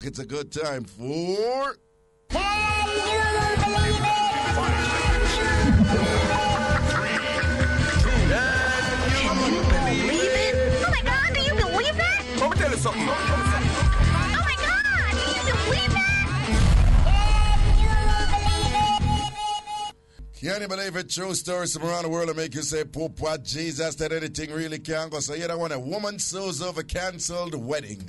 It's a good time for... Can you believe it? Oh my God, do you believe that? Let me tell you something. Oh my God, do you believe that? Can you believe it? True stories from around the world that make you say, Pupa, Jesus, that anything really can go. So you don't want a woman sues over cancelled wedding.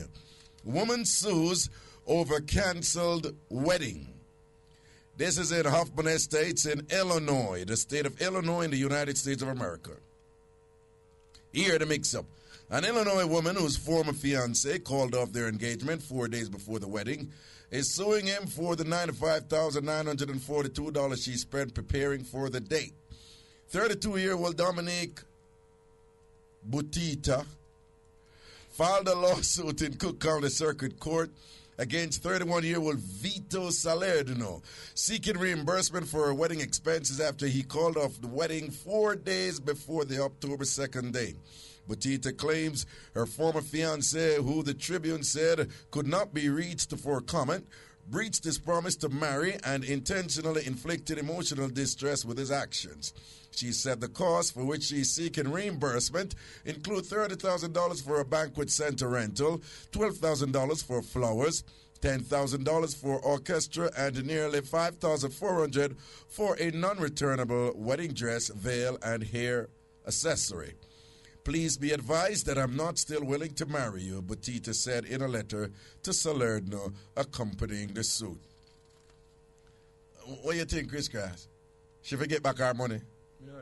Woman sues over cancelled wedding. This is in Hoffman Estates in Illinois, the state of Illinois in the United States of America. Here, the mix-up. An Illinois woman whose former fiancé called off their engagement 4 days before the wedding is suing him for the $95,942 she spent preparing for the date. 32-year-old Dominique Butita filed a lawsuit in Cook County Circuit Court against 31-year-old Vito Salerno, seeking reimbursement for her wedding expenses after he called off the wedding 4 days before the October 2nd date. Butita claims her former fiancé, who the Tribune said could not be reached for comment, breached his promise to marry and intentionally inflicted emotional distress with his actions. She said the costs for which she is seeking reimbursement include $30,000 for a banquet center rental, $12,000 for flowers, $10,000 for orchestra, and nearly $5,400 for a non-returnable wedding dress, veil, and hair accessory. Please be advised that I'm not still willing to marry you, Butita said in a letter to Salerno accompanying the suit. What do you think, Chris Cass? She forget back our money?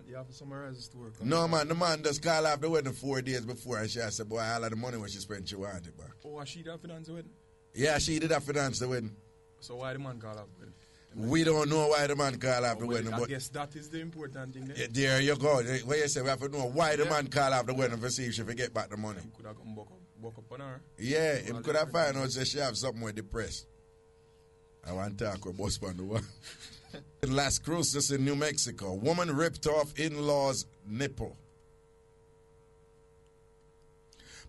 You have to summarize this to work. No, man, the man just call off the wedding 4 days before, and she said, boy, all of the money when she spent, she wanted it back. Oh, she did finance the wedding? Yeah, she did finance the wedding. So why the man call off the wedding? We don't know why the man call off the wedding. I but guess that is the important thing. There you go. What you say, we have to know why the man call off the wedding to see if she forget back the money. He could have come back up on her. Yeah, him could have found out that she have something with the press. I want to talk with boss on the one. In Las Cruces in New Mexico, woman ripped off in-law's nipple.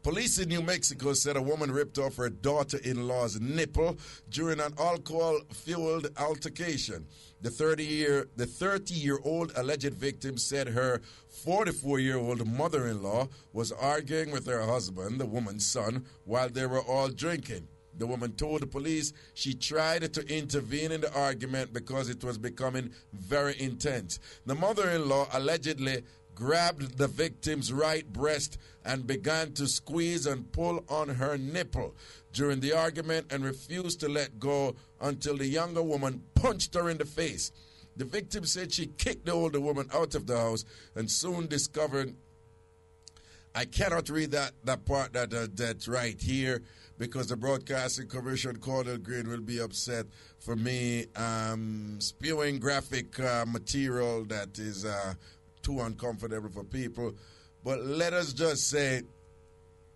Police in New Mexico said a woman ripped off her daughter-in-law's nipple during an alcohol-fueled altercation. The 30-year-old alleged victim said her 44-year-old mother-in-law was arguing with her husband, the woman's son, while they were all drinking. The woman told the police she tried to intervene in the argument because it was becoming very intense. The mother-in-law allegedly grabbed the victim's right breast and began to squeeze and pull on her nipple during the argument and refused to let go until the younger woman punched her in the face. The victim said she kicked the older woman out of the house and soon discovered... I cannot read that part that's right here because the Broadcasting Commission, Cornell Green, will be upset for me spewing graphic material that is too uncomfortable for people. But let us just say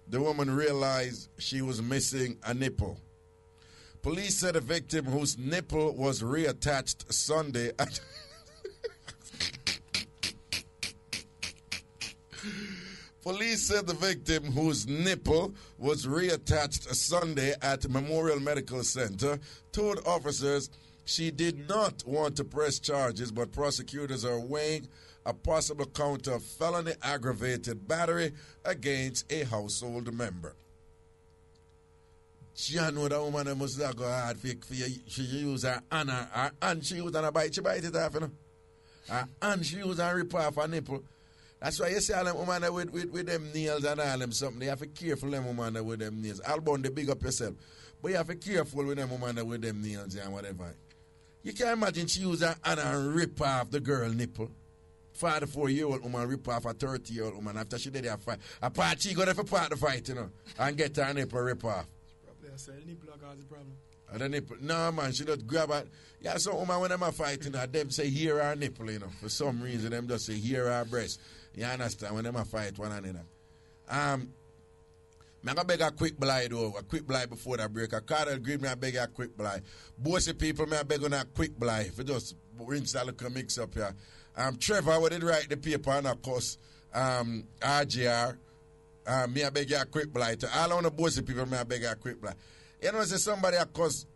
the woman realized she was missing a nipple. Police said a victim whose nipple was reattached Sunday at... Police said the victim, whose nipple was reattached Sunday at Memorial Medical Center, told officers she did not want to press charges, but prosecutors are weighing a possible count of felony aggravated battery against a household member. She know that woman must go hard for she use her hand, she use her bite, she bite it off, you know. Her hand, she use her rip off her nipple. That's why you see all them women with them nails and all them something. You have to be careful them women with them nails. Albon, they big up yourself. But you have to be careful with them women with them nails and whatever. You can imagine she use her hand and rip off the girl nipple. 44-year-old woman rip off a 30-year-old woman after she did a fight. A part she got to part the fight, you know, and get her nipple rip off. Probably I say nipple cause the problem. And the nipple, no man, she just grab it. Yeah, some woman when them are fighting, them say here her nipple, you know. For some reason, them just say here her breast. You understand? When them a fight one another. I'm going to beg a quick blind though. A quick blind before that break. A Carter Green, I beg a quick blind. Bossy people, I beg on a quick blind. If you just rinse a little mix up here. Trevor, what did write the paper and of course, RGR. Me I beg you a quick blind. All on the bossy people, I beg a quick blind. You know, say somebody accuse,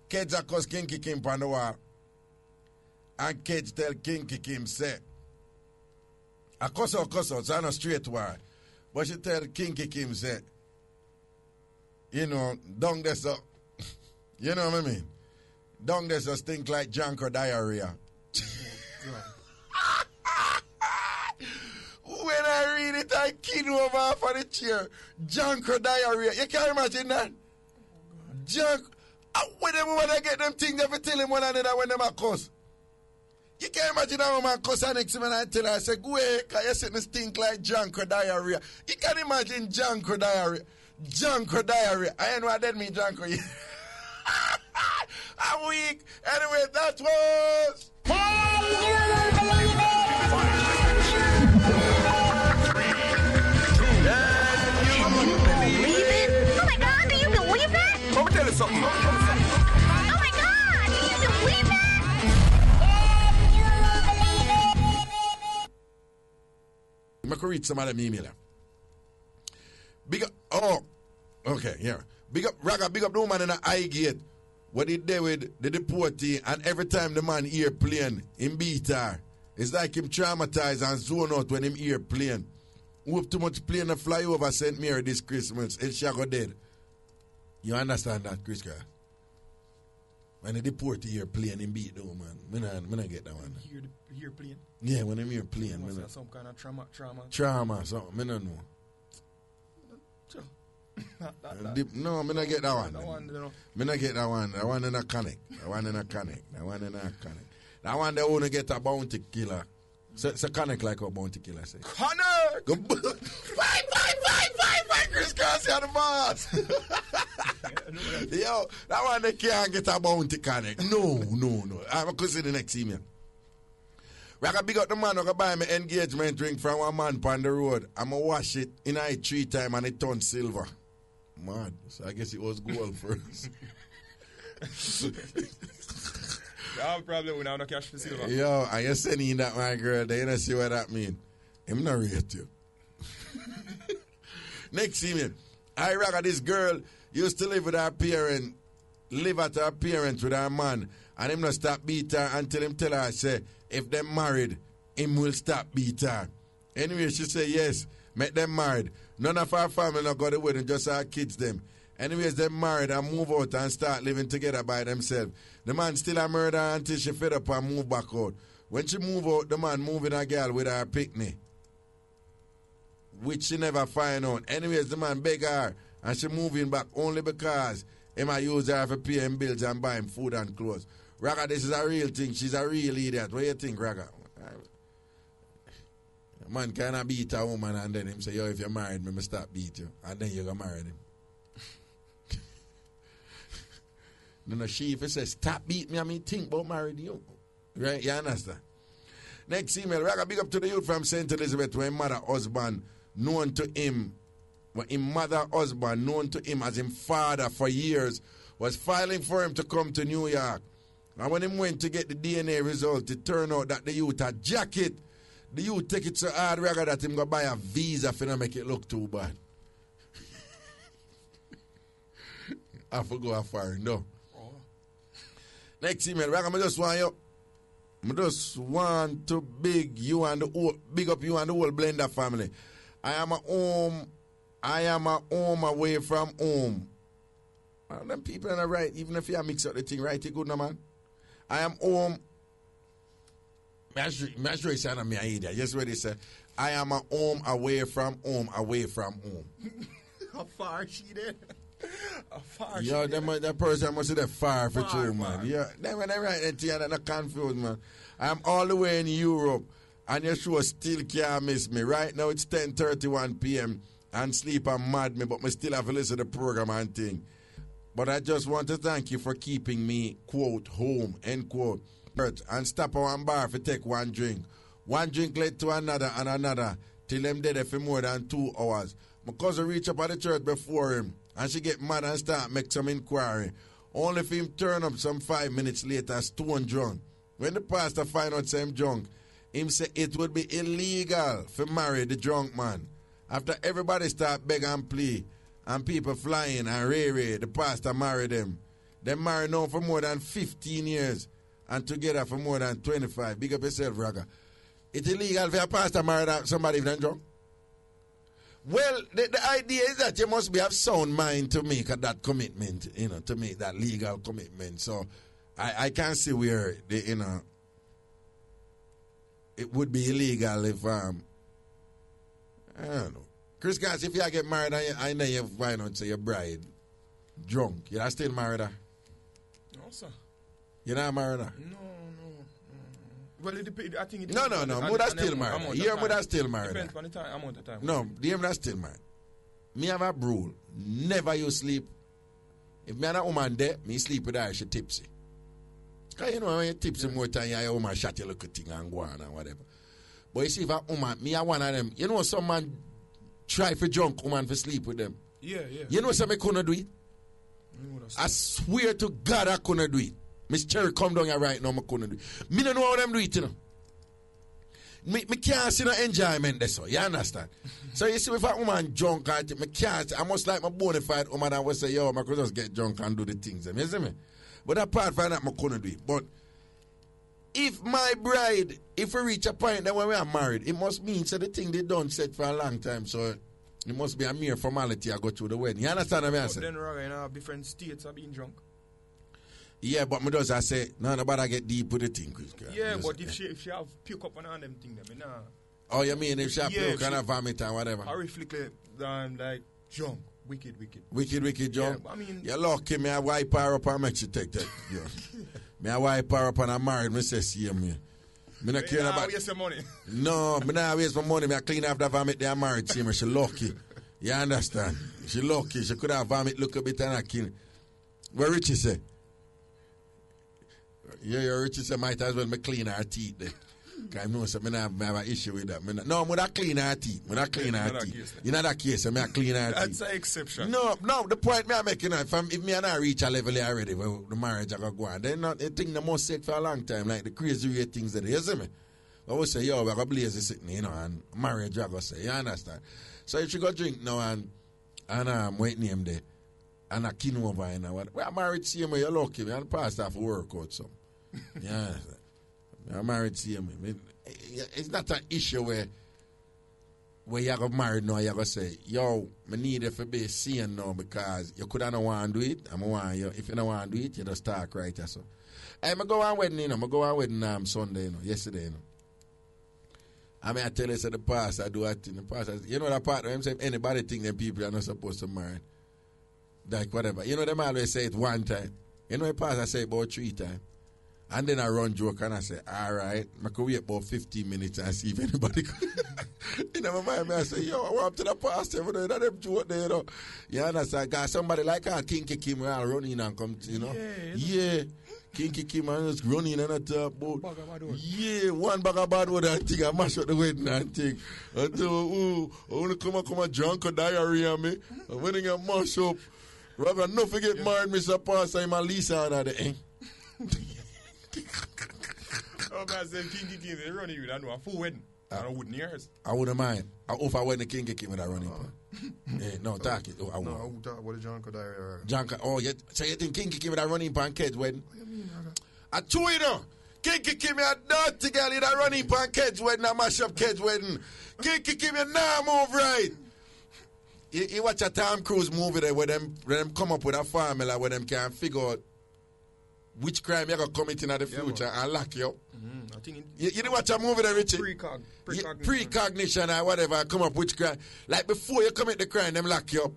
kids accuse Kinky Kim on the wall. And kids tell Kinky Kim, say, I cuss out, so I know straight war. But she tell Kinky Kim, say, you know, down there so, you know what I mean? Down there so stink like junk or diarrhea. When I read it, I kid over off of the chair. Junk or diarrhea. You can't imagine that? Junk. When them want to get them things, they tell him one another when them are cuss. You can't imagine how man cuss and next to me and I tell her, I say, go away, because you sitting stink like junk or diarrhea. You can't imagine junk or diarrhea. Junk or diarrhea. I ain't know what that mean, junk or I'm weak. Anyway, that was... Let me tell you something. Oh my God! Can you believe that? I'm going to read some of them email. Big up, oh, okay, yeah. Big up, Raga, big up the woman in the eye gate. What he did with the deportee, and every time the man hear plane, him beat her. It's like him traumatized and zone out when him hear plane. Who have too much plane to fly over St. Mary this Christmas, and she go dead. You understand that, Chris? When the deportee hear plane, him beat the woman. I don't get that one. Hear plane? Yeah, when him hear plane. Some kind of trauma. Trauma, something. I don't know. No, I don't get that one. I don't get that one. That one in a connect. That one in a connect. That one they want to get a bounty killer. So connect like a bounty killer say. Connect! Five, Chris Cassie on the boss. Yo, that one they can't get a bounty connect. No. I'm going to see the next email. I got big up the man who can buy me engagement ring from one man on the road. I'm going to wash it in a 3 times and it turned silver. Mad. So I guess it was gold first. Probably without no cash for silver. Yo, and you're sending that my girl, they don't see what that mean. I'm not rate you. Next email. I Raga, this girl used to live with her parents, live at her parents with her man, and him not stop beat her until him tell her, say, if them married, him will stop beat her. Anyway, she say, yes, make them married. None of our family not got the wedding, just our kids them. Anyways, them married and move out and start living together by themselves. The man still a murder until she fed up and move back out. When she move out, the man moving a girl with her picnic, which she never find out. Anyways, the man beg her and she moving back only because him a use her for pay him bills and buy him food and clothes. Raga, this is a real thing. She's a real idiot. What do you think, Raga? A man cannot beat a woman and then him say, yo, if you're married, me stop beat you. And then you go marry him. No, she if he says, stop beat me, I mean, think about marrying you. Right? You understand? Next email, Raga, big up to the youth from St. Elizabeth, where his mother husband, known to him, where his mother husband, known to him as his father for years, was filing for him to come to New York. And when he went to get the DNA result, it turned out that the youth had jacket. The youth take it so hard, Raga, that him go buy a visa for not make it look too bad. I forgot how far, no. Next email, Raga, I just want to big up you and the whole Blenda family. I am a home away from home. Them people are right, even if you mix up the thing, right? You good, no man? I am home. I'm sure you say me an idiot. Just what they say. I am a home away from home. How far she did? Yeah, that person must have far for true, man. Yeah, then when I write that to you, I'm not confused, man. I'm all the way in Europe, and your show still can't miss me. Right now, it's 10:31 p.m., and sleep and mad me, but I still have to listen to the program and thing. But I just want to thank you for keeping me, quote, home, end quote, and stop at one bar for take one drink. One drink led to another and another, till them dead for more than 2 hours. My cousin reach up at the church before him, and she get mad and start make some inquiry. Only for him turn up some 5 minutes later, stone drunk. When the pastor find out him drunk, him say it would be illegal for marry the drunk man. After everybody start beg and plea, and people flying and Ray, the pastor married them. They married now for more than 15 years and together for more than 25. Big up yourself, Raga. It's illegal for a pastor married somebody if they're drunk? Well, the idea is that you must have sound mind to make that commitment, to make that legal commitment. So I can't see where, it would be illegal if, I don't know. Chris Gass, if you get married, I know you find out say your bride drunk. You're still married her? No, sir. You're not married her? No. Well, it depends. I think it No. Mother still married. Your mother still married. Depends on the time, amount of time. No, the mother still married. Me have a rule. Never you sleep. If me and a woman there, me sleep with her, she tipsy. Because when you tipsy more time, your woman shut your little thing and go on and whatever. But you see, if a woman, me are one of them. Some man try for drunk woman for sleep with them. Yeah. Some me couldn't do it? I swear to God I couldn't do it. Miss Cherry come down here right now, I couldn't do it. Me don't know how them do it, Me can't see no enjoyment there, so you understand? So you see, if a woman drunk, I can't, I must like my bona fide woman that will say, yo, I could just get drunk and do the things. You see me? But apart from that, I couldn't do it. But if my bride, if we reach a point that when we are married, it must mean so the thing they done set for a long time, so it must be a mere formality I go through the wedding. You understand what I'm saying? Then, Raga, different states are being drunk. Yeah, but me does I say, no, nobody get deep with the thing, Chris. Yeah, but if she have puke up on them thing, then nah. Oh, you mean if she have puke and a vomit and whatever? Horrifically, like, drunk. Wicked. Wicked, John. Yeah, I mean, you're lucky, me I wipe her up and make she take that. Yeah. Me I wipe her up and I'm married, me say, see me. Me not care about... waste your money. No, me not waste my money. Me I clean off the vomit they are married, see me. She lucky. You understand? She lucky. She could have vomit look a bit and I kill. What Richie say? Yeah, Richie say might as well me clean her teeth there. Because I know so I have an issue with that. No, I clean her teeth. I clean her teeth. You know that case, I clean her teeth. That's an exception. No, the point me I making, if me and I reach a level here already, where the marriage I go on, then not a thing that must set for a long time, like the crazy rate things that you see me. I will say, yo, we're going to blaze this sitting, and marriage I go say, you understand? So if you go drink now and wait name there, and a kin over and what, we are married same way, you're lucky, and passed off work out some. Yeah, I'm married same way. It's not an issue where you got married now, you got to say, yo, I need it for be seen now because you could not want to do it. If you don't want to do it, you just talk right. So. I go on wedding, I go on wedding Sunday, yesterday. I mean, I tell you, so the pastor, I do that thing. The pastor, that part, I'm saying, anybody think them people are not supposed to marry. Like, whatever. Them always say it one time. The pastor say it about 3 times. And then I run joke and I say, all right, I could wait about 15 minutes and see if anybody could. My mind, I say, yo, I want to the pastor, them joke there, You understand? Because somebody like Kinky Kim will run in and come, Yeah. Kinky Kim and just run in and I talk about. Yeah, one bag of bad word and thing. I mash up the wedding and thing. And so, I want to come and drunk or diarrhea me. And when I get mash up, rather not forget married Mr. Pastor and my Lisa and the Oh, man, say Kinky Kim, they run you, I know a full wedding. I wouldn't yours. I wouldn't mind. I offer when the Kinky Kim with that running. No, talk it. I won't. What is John Kodai? So you think Kinky Kim with that running pan kids wedding? What do you mean, I told you know. Kinky Kim a dirty girl in that running pan kids wedding, a mash up kids wedding. Kinky Kim you now move right. You watch a Tom Cruise movie there where them come up with a formula where them can figure out which crime you're going to commit in the future and lock you up. I think you didn't watch a movie there, Richie? Precognition or whatever, come up which crime. Like before you commit the crime, them lock you up.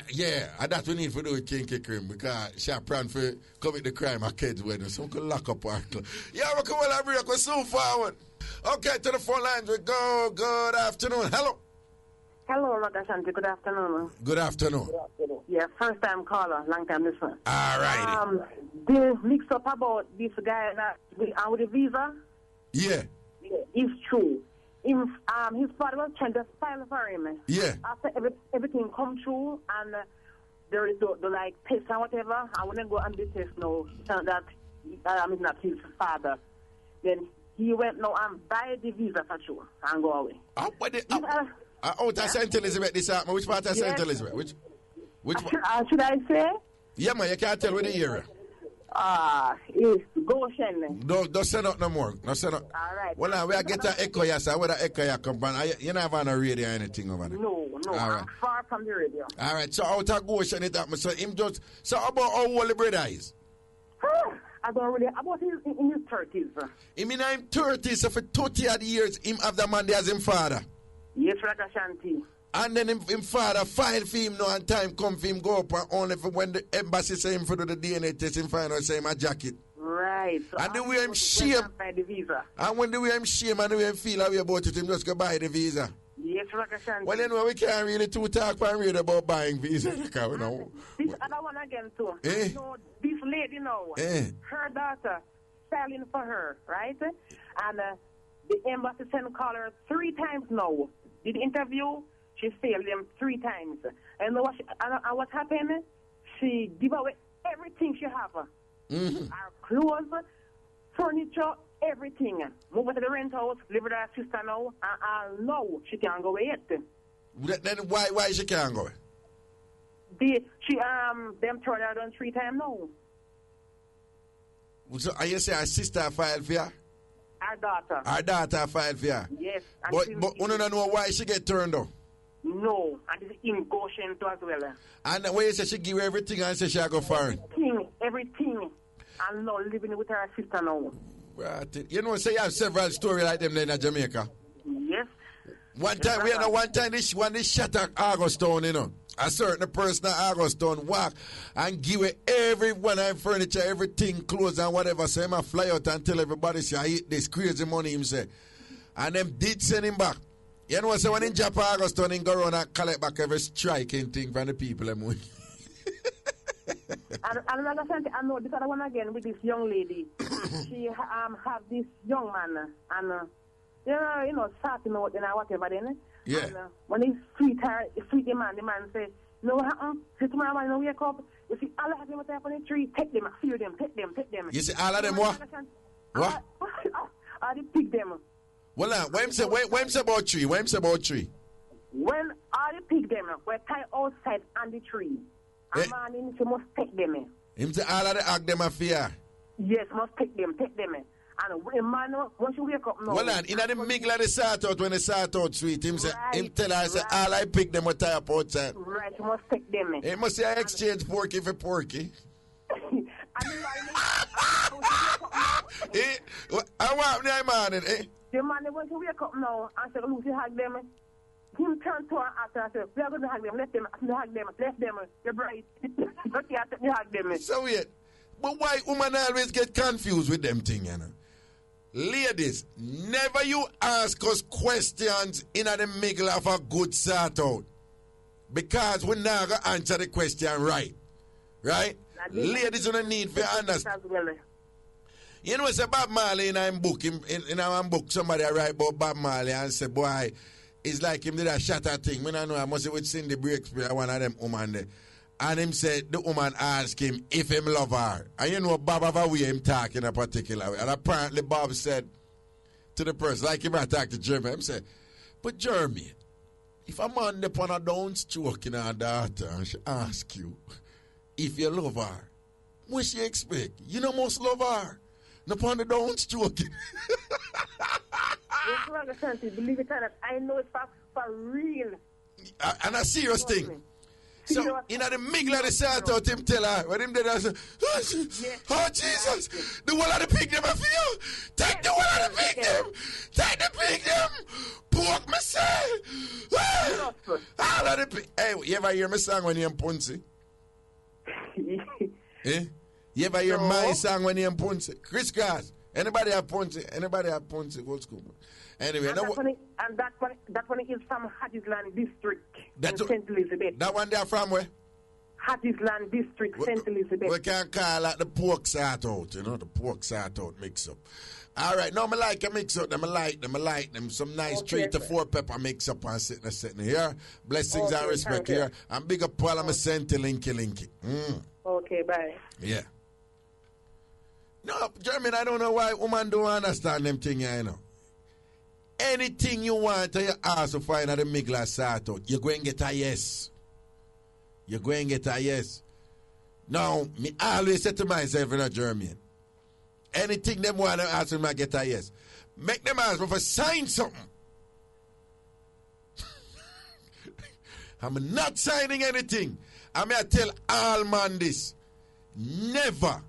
Yeah, and that's what we need to do with Kinky Kim because she a plan for commit the crime at kids' wedding. So we can lock up our club. Yeah, we come on, we're so forward. Okay, to the phone lines we go. Good afternoon. Hello. Hello, Ragashanti. Good afternoon. Good afternoon. Yeah, first time caller, long time listener. All right. The mix up about this guy that with the visa. Yeah. It's true. His father was trying to file for him. Yeah. After everything come through and there is the like test and whatever, I wouldn't go and do test now. That is not his father. Then he went now and buy the visa for sure and go away. Out of St. Elizabeth, this happened. Which part of St. Yes. Elizabeth? Which Should I say? Yeah, man, you can't tell with the area. It's Goshen. Don't say nothing no more. Don't say nothing. All right. Well, we are getting an echo here, so where the echo here come from? You not have on a radio or anything over there? No. All right. I'm far from the radio. All right, so out of Goshen it happened. So him just, so about how old the brother is? I don't really, about in his 30s. Him in him 30s, so for 30 odd years, him have the man there as him father. Yes, Ragashanti. And then him father file for him now and time come for him go up and only for when the embassy say him for do the DNA test him find out say him a jacket. Right. So And the way him shame, the visa. and when the way him shame and the way him feel how about it, him just go buy the visa. Yes, Ragashanti. Well, you know, we can't really too talk and read about buying visa. Because we know. This other one again too. Eh? You know, this lady now, her daughter selling for her, right? And the embassy sent call her 3 times now. Did the interview, she failed them 3 times. And what happened? She gave away everything she have. Her clothes, furniture, everything. Move to the rent house, live with her sister now, and now she can't go away yet. Then why she can't go? Them turned her down 3 times now. So you say her sister filed for you? Her daughter. Her daughter filed for you? Yes. But you don't know why she get turned down? No, and it's in Goshen too as well. And when you say she give you everything and say she go foreign? Everything. And now living with her sister now. Right. You know, say you have several stories like them in Jamaica. Yes. One time, when they shot at Augustown, you know, a certain person at Augustown walk and give away every one of furniture, everything, clothes and whatever. So him fly out and tell everybody, say, I eat this crazy money, him say. And them did send him back. You know, so when in Japan, Augustown, he go around and collect back every striking thing from the people. And I know this other one again with this young lady. She have this young man and you know, starting out and whatever then. Yeah. And when he sweet the man say, no, what happened? See tomorrow when you wake up, you see all of them up on the tree, take them, fear them, take them. You see all of them what? What? I did pick them. Well, when say about tree? When say about tree? When I pick them, we're tied outside on the tree. And man, you must take them. Him say all of the act them a fear. Yes, must take them. And when man, once you wake up now. Well, in the middle of the sort out, when they sort out sweet, him say, him tell her, say, all I pick them will tie up outside. Right, you must take them. He must say, I exchange porky for porky. I want my man, eh? The man, once you wake up now, and say, Lucy, hug them. Him turn to her after and say, we are going to hug them, let them, you're bright. But you have to hug them. So wait, but why women always get confused with them things, you know? Ladies, never you ask us questions in the middle of a good sort out. Because we're not going to answer the question right. Right? Ladies don't need to understand. You know, it's a Bob Marley in our book. In our book, somebody write about Bob Marley and say, boy, it's like him did a shatter thing. I don't know, I must have with Cindy Breakspeare, one of them woman there. And him said, the woman asked him if him love her. And you know, Bob have a way him talk in a particular way. And apparently Bob said to the person, like him I talk to Jeremy, him said, but Jeremy, if a man upon a down stroke in her daughter and she ask you if you love her, what she expect? You know must love her. Upon the down stroke. Yes, Ragashanti, believe it or not, I know it's for real. And a serious thing. So, in the middle of the sort out, him tell her, when him did that, oh, Jesus, the one of the pig them I feel. Take the one of the pig them. Take the pig them. Pork myself. All of the pig. Hey, you ever hear my song when you're in Punzi? Eh? You ever hear my song when you're in Punzi? Chris Grass. Anybody have Punzi? Old school. Anyway, and that one is from Hattisland District in St. Elizabeth. That one there from where? Hattisland District, St. Elizabeth. We can call that the pork sort out, you know, the pork sort out mix up. All right, no, I like a mix up. I like them. Some nice 3 to 4 pepper mix up and sitting here. Blessings and respect here. And big up Paul, I'm a Senti Linky. Okay, bye. Yeah. No, Jeremy, I don't know why women don't understand them things, you know. anything you want to you ask to find out the Migla sort out, you're going to get a yes. You're going to get a yes. Now, me always say to myself in a German, anything them want to ask me, I get a yes. Make them ask me for sign something. I'm not signing anything. I'm going to tell all man this. Never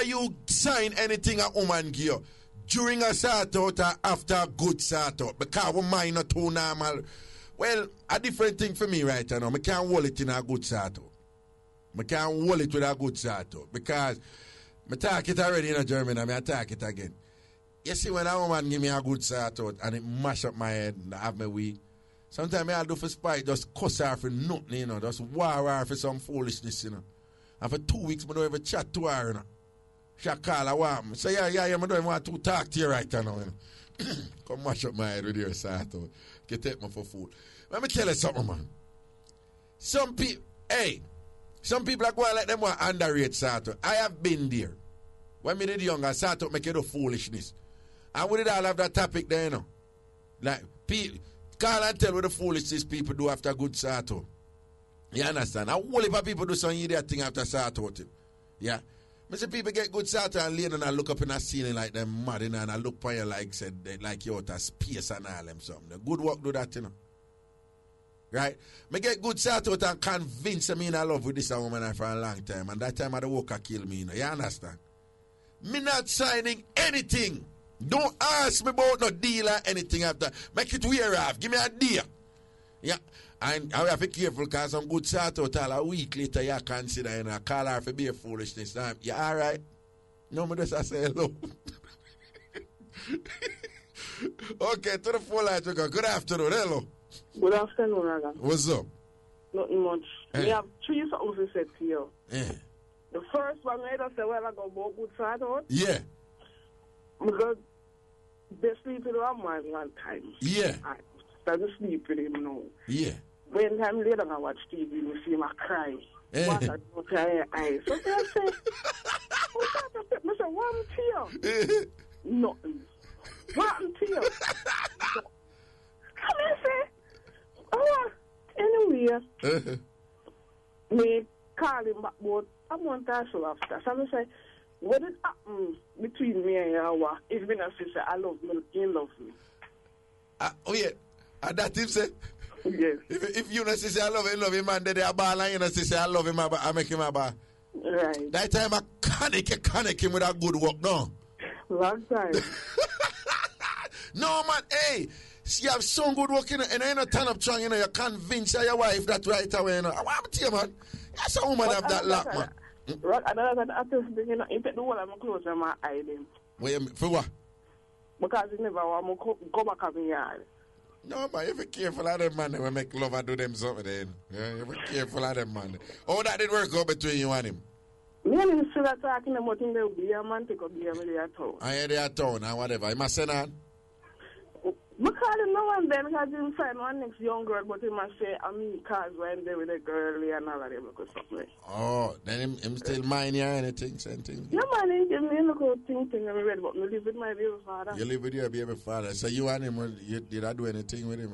you sign anything a woman give you during a sort out or after a good sort out. Because we mind not too normal. Well, a different thing for me right now. I can't hold it in a good sort out. I can't hold it with a good sort out. Because I talk it already in a German and I talk it again. You see, when a woman give me a good sort out and it mash up my head and have me weak, sometimes I'll do for spite, just cuss her for nothing, you know, just war her for some foolishness, you know. And for 2 weeks, I don't even chat to her, you know. She call her, what? I say, yeah, I don't even want to talk to you right now, you know. Come mash up my head with your sort out. Get take me for food. Let me tell you something, man. Some people are going to let them want underrate sort out. I have been there. When me did younger, sort out make you do foolishness. And we did all have that topic there, you know. Like, call and tell what the foolishness people do after good sort out. You understand? And whole heap of people do some idiot thing after sort out. Yeah. I see people get good sort out and lay and I look up in the ceiling like them mad, you know, and I look for you like said like you out of space and all them something. The good work do that, you know. Right? Me get good sort out and convince me in love with this woman for a long time. And that time I the worker kill me, you know. You understand? Me not signing anything. Don't ask me about no deal or anything after. Make it wear off. Give me a deal. Yeah. And I have to be careful because some good sort out all a week later you consider, you know, call her for be a foolishness. You alright? No, me just say hello. Okay, to the phone line, good afternoon. Hello. Good afternoon, Raga. What's up? Nothing much. We have three songs to say to you. Yeah. The first one, I just say, well, I go about good sort out. Yeah. Because they sleep with one man one time. Yeah. I started sleep with him now. Yeah. When time later I watch TV, you see him cry. What I don't cry eyes. So I say, I say, what happened to you? Nothing. What happened to you? Come and say, oh, anyway, me call him back, but I want to ask you after. So I say, what did happen between me and you? If me and sister, I love me, you love me. Oh yeah, that him say. Yes. If you not say I love him, man, they are ball and you not say I love him, I make him a ball. Right. That time I connect him with a good work, no. Long time. No man, hey, you have some good work in it, and I ain't turn up strong, you know, you convince your wife that right away, you know. What happened to you, man? That's a woman have that luck, man. Right, another thing, you know, if you do what I'm close to my eye, then. Wait, for what? Because you never want to go back at me yard. No, man, you be careful of them, man. When make love and do them something, then. Yeah, you be careful of them, man. Oh, that didn't work out between you and him? Me and him still talking about him, they'll be a man, take up the family at town. I hear they at town, and whatever. You must send on? Because no one then, because him find one next young girl, but he must say, I mean, cause when they with a girl and all of them, look something. Oh, then him still mind you or anything, same thing? Yeah, man, he look out thing, and I read, but I live with my baby father. You live with your baby father. So you and him, did I do anything with him?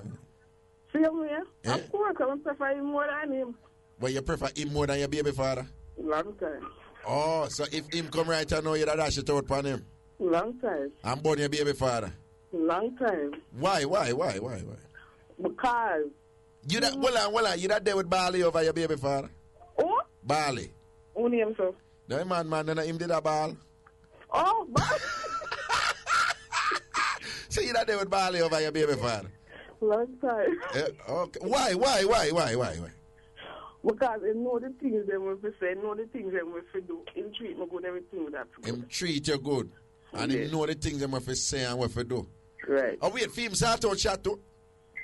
See him, yeah? Of course, I prefer him more than him. But you prefer him more than your baby father? Long time. Oh, so if him come right now, you'd dash it out upon him? Long time. I'm born your baby father? Long time. Why? Because. You that, well, you that there with Bali over your baby father? Oh? Bali. Who name, sir? The man, then him did a ball. Oh, Bali. So you that there with Bali over your baby father? Long time. Okay. Why? Because they know the things they will say, know the things they will do. Him treat me good, everything with that. Him treat you good. And him know the things they will say and what to do. Right. Oh, wait, for him start out chat too?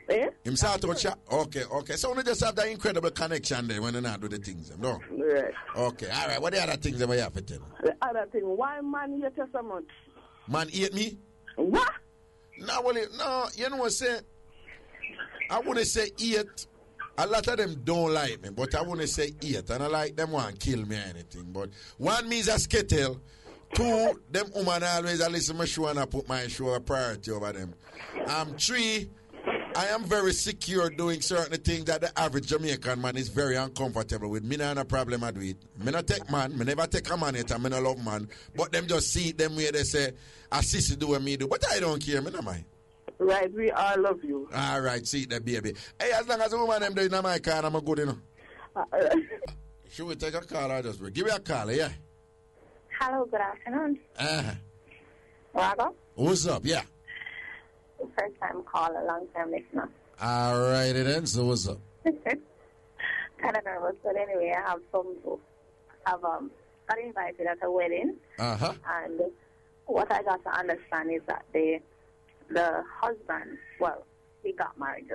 Eh? Him start out chat? Okay. So we just have that incredible connection there when they not do the things, no? Right. Okay, all right. What are the other things that we have to tell? The other thing, why man hate you so much? Man hate me? What? No, you know what I'm saying? I wouldn't say hate. A lot of them don't like me, but I wouldn't say hate. And I like them want to kill me or anything. But one means a skittle. 2, them woman always I listen to my show and I put my show a priority over them. 3, I am very secure doing certain things that the average Jamaican man is very uncomfortable with. Me not have a problem I do it. Me not take man. Me never take a man yet and me not love man. But them just see it them way they say, a sissy do what me do. But I don't care, me not mind. Right, we all love you. All right, see that baby. Hey, as long as the woman them do in my car, I'm good, you know. Should we take a call or just give me a call, yeah? Hello, good afternoon. Raga? What's up, yeah? First time caller, long time listener. All right, then. So what's up? Kind of nervous, but anyway, I have got invited at a wedding. Uh-huh. And what I got to understand is that the husband, well, he got married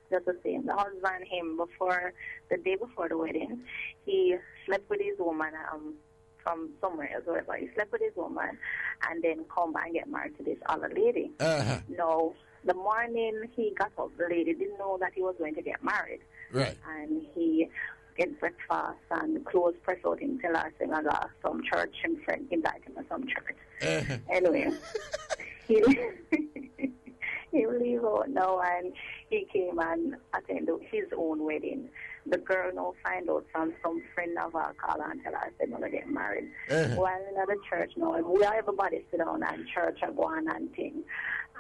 just the same. The husband, him, the day before the wedding, he slept with his woman from somewhere as well. He slept with his woman and then come back and get married to this other lady. Uh-huh. No, the morning he got up, the lady didn't know that he was going to get married. Right. And he get breakfast and clothes press out him tell her saying I got some church and friend invite him to some church. Uh-huh. Anyway, he leave out now and he came and attended his own wedding. The girl now find out from some friend of her call and tell her they're going to get married. Uh-huh. While in the church now, everybody sit down and church are going and thing.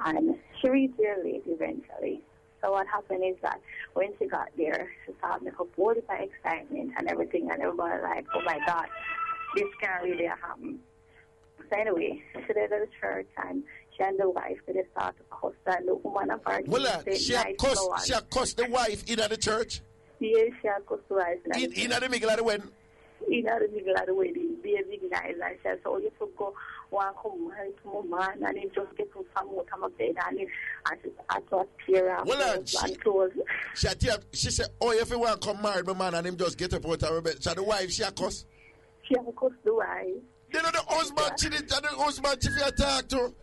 And she reached there late eventually. So what happened is that when she got there, she started make up all the excitement and everything, and everybody like, oh my God, this can't really happen. So anyway, she did at the church and she and the wife they start to cuss and the woman of her. Well, she cussed the wife in the church? Yes, she had cussed the wife. In the middle of the wedding? In the middle of the wedding, baby guys, and she said, so you should go one come marry to my man and then just get to some more time of bed and then I thought tear up and clothes. She said, oh, if you want to come marry my man and him just get up out of bed. So the wife, she a cuss? She a cuss the wife. You know the husband, she did, and the husband, if you talk to.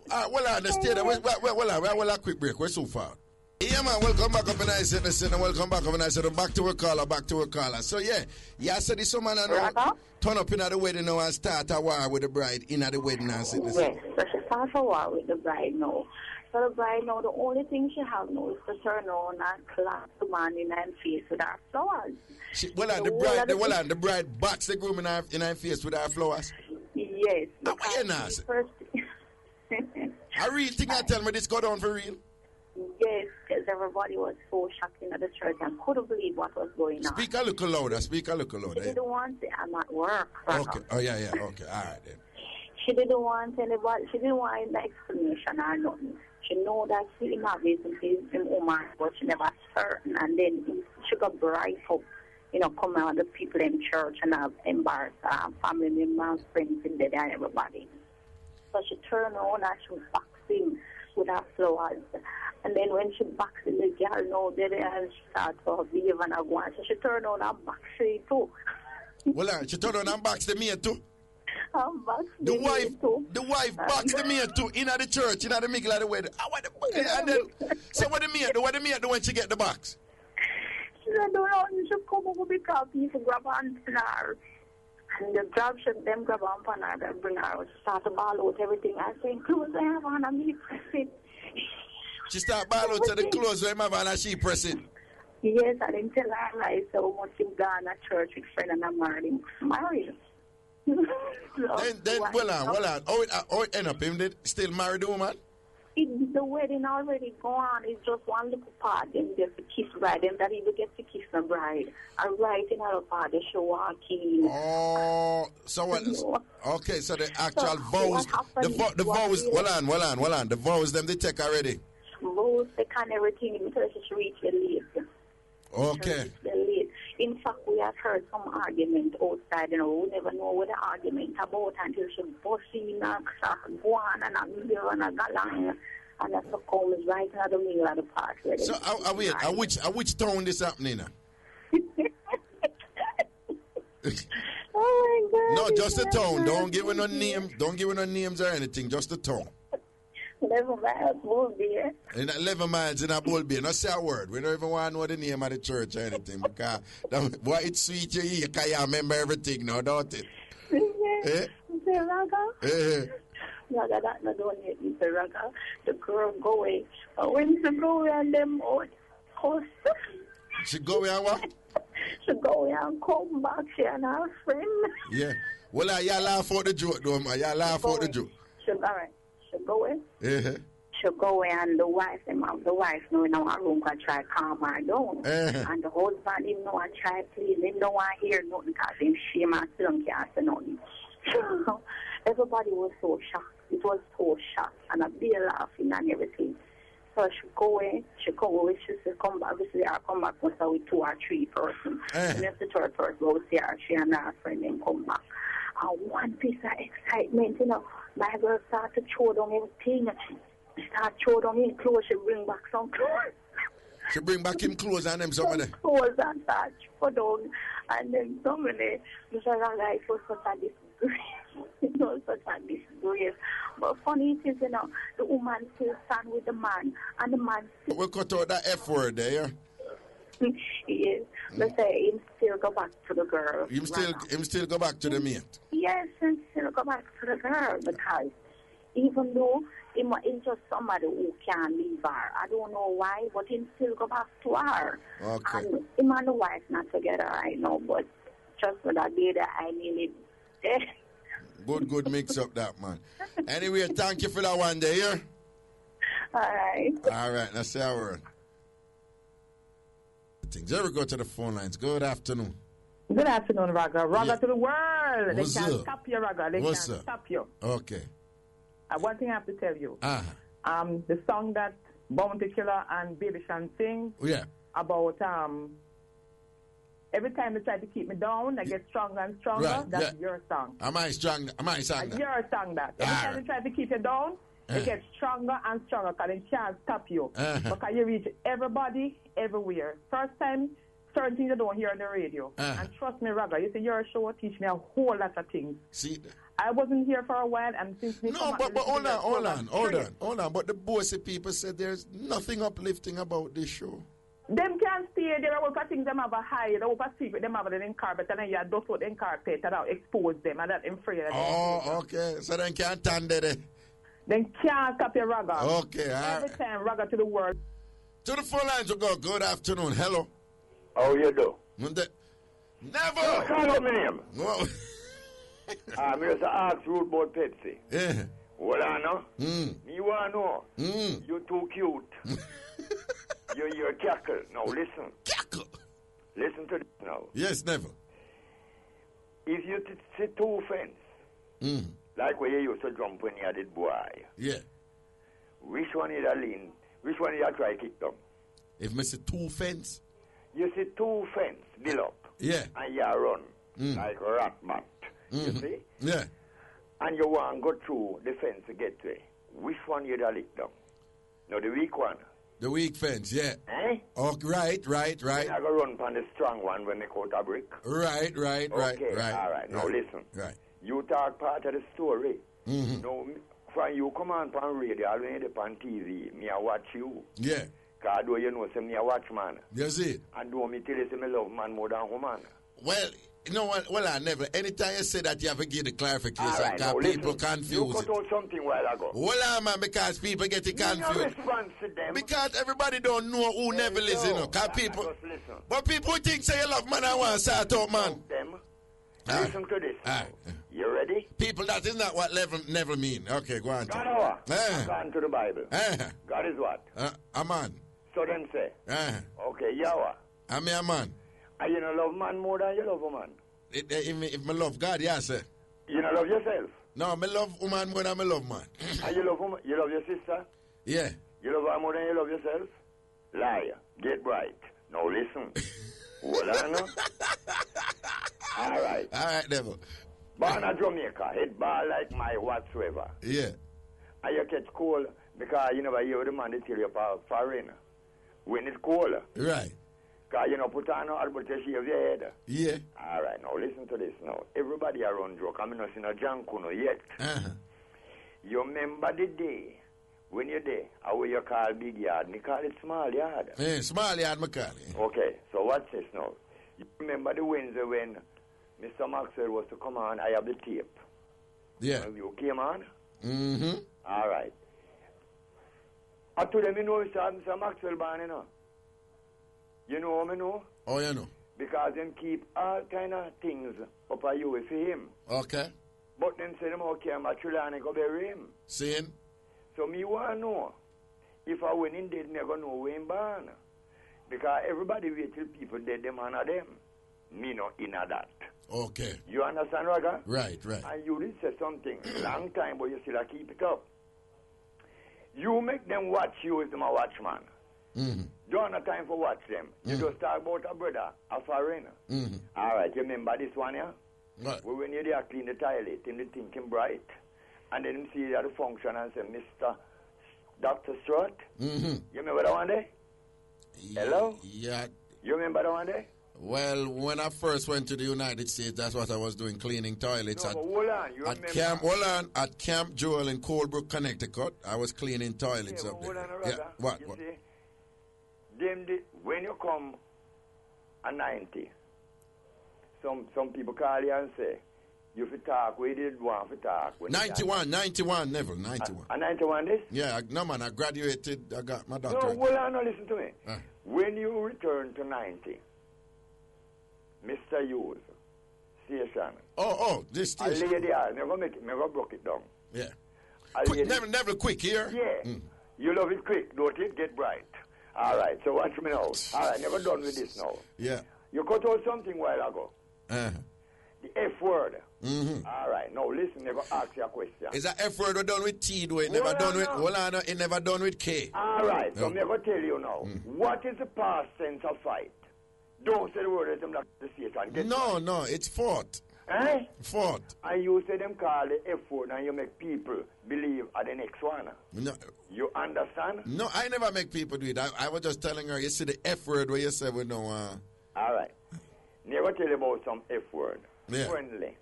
Well, I understand. Well, a quick break. We're so far. Yeah, man, welcome back up and I said, welcome back up and I said, back to a caller. So, yeah, said this woman turn up in at the wedding now and start a war with the bride in at the wedding and said this. Yes, so she starts a war with the bride now. So the bride now, the only thing she has now is to turn on and clap the man in her face with her flowers. The bride backs the groom in her face with her flowers? Yes. What you know? I really think I tell me this go down for real? Yes, because everybody was so shocked in the church and couldn't believe what was going on. Speak a little louder. She didn't want to. I'm at work. Okay. Oh, yeah. Okay. All right, then. She didn't want anybody. She didn't want any explanation or nothing. She know that she married him woman, but she never certain. And then she got bright up, come out the people in church and have embarrassed family members, friends in there and everybody. So she turned on and she was boxing with her flowers. And then when she boxed in the girl, and she started to behave and go on. So she turned on and boxed her too. Well, she turned on and boxed the maid too? The wife boxed the maid too in the church, in the middle of the wedding. And then, so what the maid do when she get the box? She said, she come over because people grab on her. And the grab on her, they bring her, start to ball out everything. I say, clothes I have on, and me press it. She start ball out to the clothes I have on, and she press it. Yes, I didn't tell her like so much him gone at church with friend and I married him. Then hold on. How it end up? Him did still marry the woman? The wedding already gone. It's just one little part. Then just to kiss bride. And that he will get to kiss the bride. And right in our part, they show walking. Oh, so what? Okay, so the actual vows, the vows. Hold on. The vows them they take already. Vows they can everything because she reach the late. Okay. In fact, we have heard some argument outside, we never know what the argument about until she bust in and go on and a middle and a galang and that's the comes right in the middle of the park. So, which town this happening now? Oh my God. No, just the town. Don't give her no name. Don't give her no names or anything. Just the town. 11 miles, Bull Bear. In 11 miles in a Bull Bear. Not say a word. We don't even want to know the name of the church or anything. Because, boy, it's sweet you hear because you remember everything now, don't it? Yeah. say, Raga? Raga, that not only me say, Raga. The girl go away. When she go away and them host. She go away and what? She go away and come back, she and her friend. Yeah. Well, y'all laugh out the joke, though, man. Y'all laugh out the joke. All right. She go away. Yeah. She go away and the wife know in our room can try calm her down. And the husband him know and try please. Him don't want to hear nothing because him shame and still can't say nothing. Everybody was so shocked. It was so shocked. And a bit laughing and everything. So she go away, she said, come back. We see her come back with 2 or 3 persons. And if the third person, we see her, she and her friend then come back. And one piece of excitement, my girl started to throw down everything. She started to throw down his clothes, she bring back some clothes. She bring back him clothes and them somebody. Clothes and start to throw down. And then somebody, it was such a disgrace. It was such a disgrace. But funny it is, the woman still stand with the man, and the man still... We cut out that F word there, yeah? Yes. Let's say him still go back to the girl. Him still go back to the mate? Yes, him still go back to the girl, because even though him just somebody who can't leave her, I don't know why, but him still go back to her. Okay. And him and the wife not together right now, but just for that day that I nearly dead. Good mix up that, man. Anyway, thank you for that one day, yeah? All right, let's see how we're... Things. Ever go to the phone lines. Good afternoon. Good afternoon, Raga. Raga to the world. What's they can't up? stop you, Raga. They What's can't up? stop you. Okay. One thing I have to tell you. Uh-huh. The song that Bounty Killer and Baby Shan sing about every time they try to keep me down, I get stronger and stronger. Right. That's your song. Am I song that? Your song that. Every time they try to keep you down, they get stronger and stronger because they can't stop you. Because you reach everybody, everywhere. First time, certain things you don't hear on the radio. And trust me, Raga, you see your show teach me a whole lot of things. See, I wasn't here for a while, and since we no, but hold on. But the bossy people said there's nothing uplifting about this show. Them can't stay there. I think them have a high. They over secret. Them have an carpet, and then you just put in carpet and expose them, and that in free. Oh, okay. So then can't stand there. Then can't stop your Raga. Okay. Every time Raga to the world. To the phone lines we go. Good afternoon. Hello. How you do? Never. Call out my name. Well, I'm just ask you about Pepsi. Yeah. Well, I know. You want to know. You're too cute. You're a cackle. Now, listen. Cackle? Listen to this now. Yes, never. If you see 2 fence, like where you used to jump when you did boy. Yeah. Which one you lean? Which one you try to kick down? If I see 2 fence? You see 2 fence, build up. Yeah. And you run like a rat mat. You see? Yeah. And you want to go through the fence to get to it. Which one you lick down? No, the weak one. The weak fence, yeah. Eh? Oh, right. You're not going to run on the strong one when they cut a brick. Right. Okay, all right. Now listen. Right. You talk part of the story. Now, when you come on radio, I when you on TV, me I watch you. Yeah. Because you know, say me I watch man. You see? And do me tell you, say me love man more than woman. Well, you know what? Well, I never. Anytime you say that, you have to give the clarification Right, because people confuse you cut out something while ago. Well, man, because people get it confused. No response to them. Because everybody don't know who never listen. Because people, but people think say you love man, I want to start out, man. Them. Listen to this. You ready? People, that is not what never mean. Okay, go on. God, go on to the Bible. God is what? A man. So then say. Okay, Yahweh. I'm a man. And you don't love man more than you love woman. If I love God, yes, sir. You don't love yourself. No, I love woman more than I love man. And you love woman, you love your sister? Yeah. You love her more than you love yourself? Liar. Get right. Now listen. Hold on now. All right, devil. Born in Jamaica, head ball like my whatsoever. Yeah. And you catch cold because you never hear the man they tell you foreign. When it's cold. Right. Because you know, put on all but you shave your head. Yeah. All right, now listen to this now. Everybody around joke. I'm not seeing a jankuno yet. You remember the day when you're there, how you call big yard? Me call it small yard. Yeah, small yard, me call it. Okay, so what's this now? You remember the Wednesday when Mr. Maxwell was to come on, I have the tape. Yeah. You came on? Mm-hmm. All right. I told them, you know, Mr. Maxwell Barn, you know. You know what I know? Oh, you know. Because them keep all kind of things up at you for him. Okay. But them say them okay, I'm actually and go bury him. Seeing? So me want to know, if I went in dead, me going to know where him born. Because everybody wait till people dead, them honor them. Me not in that. Okay. You understand, Raga? Right. And you did say something long time, but you still keep it up. You make them watch you as my watchman. Mm-hmm. Don't have time for watch them. You just talk about a brother, a foreigner. Mm-hmm. All right, you remember this one, yeah? Right. When you're there clean the toilet, and they thinking bright, and then you see the function and say, Mr. Dr. Stewart, Mm-hmm. you remember that one there? Hello? Yeah. You remember that one there? Well, when I first went to the United States, that's what I was doing, cleaning toilets. No, but hold on, you remember? At Camp Joel in Colebrook, Connecticut, I was cleaning toilets Yeah, up hold there. on, Raga. What? You see, when you come at 90, some people call you and say, you fi talk, we did one for talk. 91, Neville, 91. 91 this? Yeah, no man, I graduated, I got my No, doctorate. hold on, no, listen to me. When you return to 90, Mr. Hughes, station. Oh, this station. A lady, I'm going to broke it down. Yeah. Quick, Neville, quick here. Yeah. You love it quick, don't it? Get bright. All right, so watch me now. All right, never done with this now. Yeah. You cut out something while ago. Uh-huh. The F word. Mm-hmm. All right, now listen, never ask you a question. Is that F word done with T, though? It never done with, hold on, it never done with K. All right, so I'm going to tell you now. What is the past tense of fight? Don't say the word as I'm not the station. No, it's fought. Eh? Fought. And you say them call the F word and you make people believe at the next one. No. You understand? No, I never make people do it. I was just telling her, you see the F word where you say we know. All right. Never tell you about some F word. Yeah. Friendly.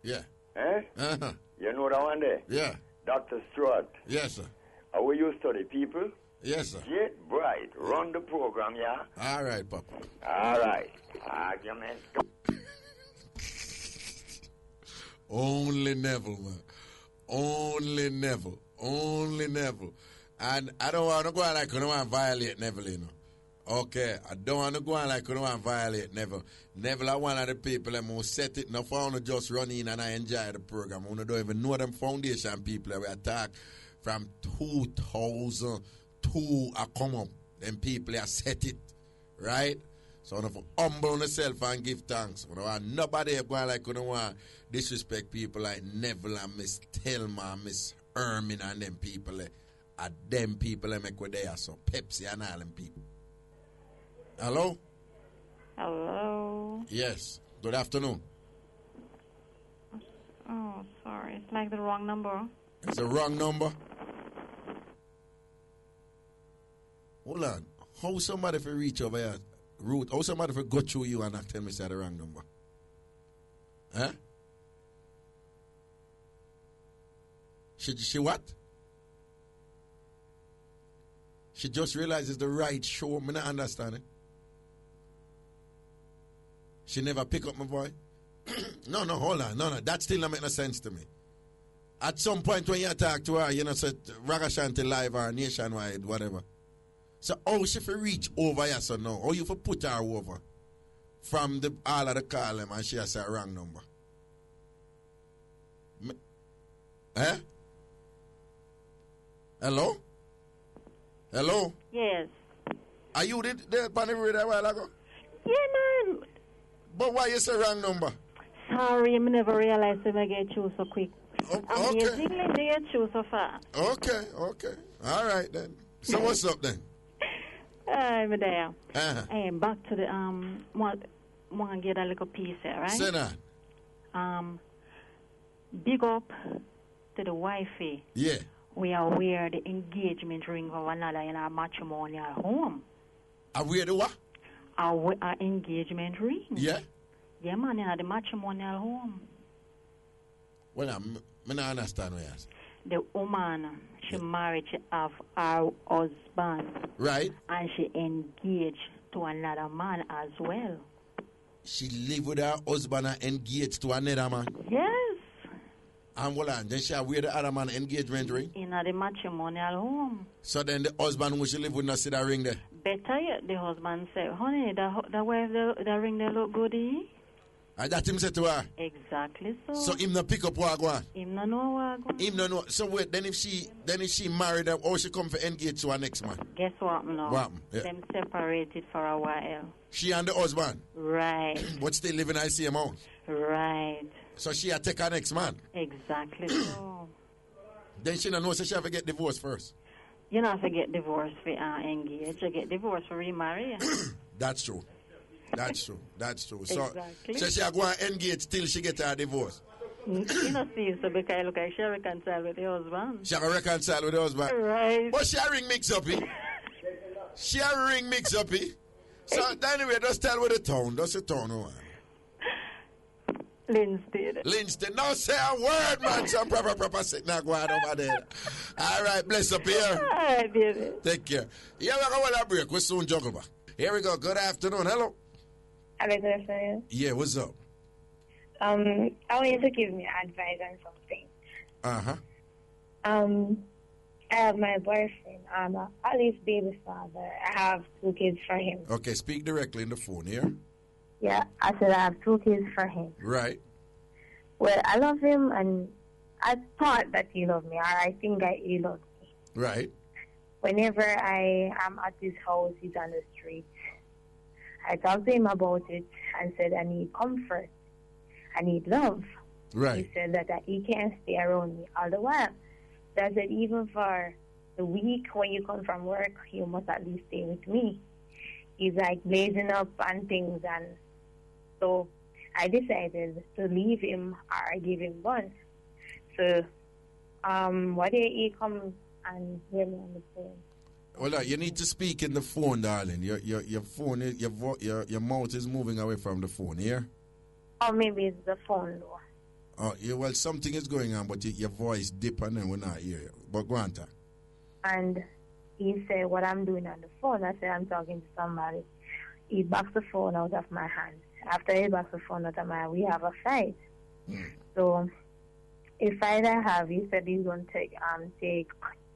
Yeah. Eh? Uh-huh. You know that one there? Yeah. Dr. Stewart. Yes, sir. How will you study people? Yes, sir. Get bright. Run the program, yeah? All right, Papa. All right. Argument. Only Neville, man. Only Neville. And I don't want to go on like I don't want to violate Neville, you know. Okay, I don't want to go on like I don't want to violate Neville. Neville are one of the people that will set it. Now, for I want to just run in and I enjoy the program. I don't even know them foundation people that we attack from 2002 I come up. Them people that set it, right? So I want to humble myself and give thanks. I don't want nobody going like I don't want disrespect people like Neville and Miss Thelma and Miss Hermin and them people. Are them people that make what they are. So Pepsi and all them people. Hello? Hello? Yes. Good afternoon. Oh, sorry. It's like the wrong number. It's the wrong number? Hold on. How somebody if reach over here? Route. How somebody if go through you and not tell me it's the wrong number? Huh? She what? She just realized it's the right show. I don't understand it. She never pick up my voice. No, hold on. No, that still not make no sense to me. At some point when you talk to her, you know, say Ragashanti live or nationwide, whatever. So how she for reach over here so now? How you for put her over? From the all of the call them and she has a wrong number. Eh? Hello? Hello? Yes. Are you there on the radio a while ago? Yeah, man. But why you say wrong number? Sorry, I never realized I get you so quick. Okay. Amazingly, they get you so fast. Okay. All right then. So what's up then? I'm there. Uh-huh. Back to the want to get a little piece here, right? Say that. Big up to the wifey. Yeah. We are wear the engagement ring of another in our matrimonial home. Are we the what? Our engagement ring. Yeah. Yeah, man, in the matrimonial home. Well, I don't understand what you ask. The woman, she married, she have her husband. Right. And she engaged to another man as well. She live with her husband and engaged to another man? Yes. And well, then she wear the other man engagement ring? In the matrimonial home. So then the husband who she live with not see that ring there? Better yet, the husband said, honey, the wife, the ring, they look good, eh? And that him said to her? Exactly so. So him not pick up what go on? Him no know what go on. Him no know. So wait, then if she married her, or she come for engage to her next man? Guess what now? What? Yeah. Them separated for a while. She and the husband? Right. But still living in the same house? Right. So she had take her next man? Exactly so. Then she don't know, so she have to get divorced first? You don't have to get divorced for engage. You get divorced for remarry. That's true. That's true. That's true. So, exactly. So she go and engage till she get her divorce. You know, see, so because look like she reconcile with the husband. She can reconcile with the husband. Right. But she a ring Mixup. She a ring Mixup. So anyway, just tell with the town. That's the town. No. Linstead. Now say a word, man. Some proper sit now going over there. All right, bless up here. All right, baby. Take care. Yeah, we're going to break. We'll soon juggle back. Here we go. Good afternoon. Hello. Hello, good afternoon. Yeah, what's up? I want you to give me advice on something. I have my boyfriend. I'm Ali's baby father. I have 2 kids for him. Okay, speak directly in the phone here. Yeah, I said I have 2 kids for him. Right. Well, I love him, and I thought that he loved me, or I think that he loved me. Right. Whenever I am at his house, he's on the street, I talked to him about it and said I need comfort. I need love. Right. He said that he can't stay around me all the while. So I said, even for the week when you come from work, you must at least stay with me. He's like blazing up and things, and so I decided to leave him or give him one. So one day he comes and hear me on the phone. Well, you need to speak in the phone, darling. Your phone, your mouth is moving away from the phone. Here. Or maybe it's the phone, though. Oh, yeah, well, something is going on, but your voice dip and then we're not hear you. But go on, ta. And he said, what I'm doing on the phone. I said, I'm talking to somebody. He backs the phone out of my hand. After he backs the phone out of my hand, we have a fight. So, a fight I have, he said he's going to take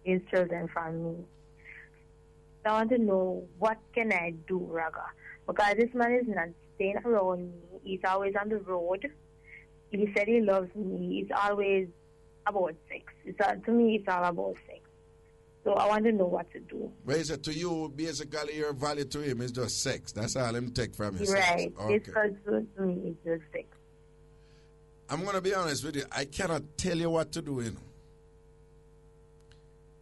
his children from me. So I want to know, what can I do, Raga? Because this man is not staying around me. He's always on the road. He said he loves me. It's always about sex. To me, it's all about sex. So I want to know what to do. But he said to you, basically, your value to him is just sex. That's all him take from you. Right. Okay. It's to me, it's just sex. I'm going to be honest with you. I cannot tell you what to do, you know.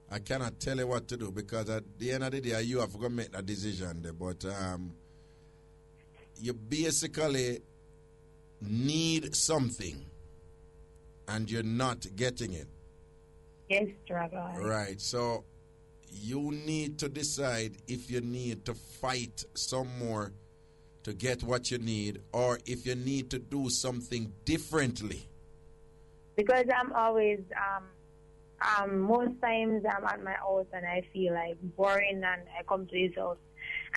I cannot tell you what to do because at the end of the day, you have to make a decision there. But you basically need something and you're not getting it. Yes, Dragon. Right. So you need to decide if you need to fight some more to get what you need or if you need to do something differently. Because I'm always, most times I'm at my house and I feel like boring and I come to his house.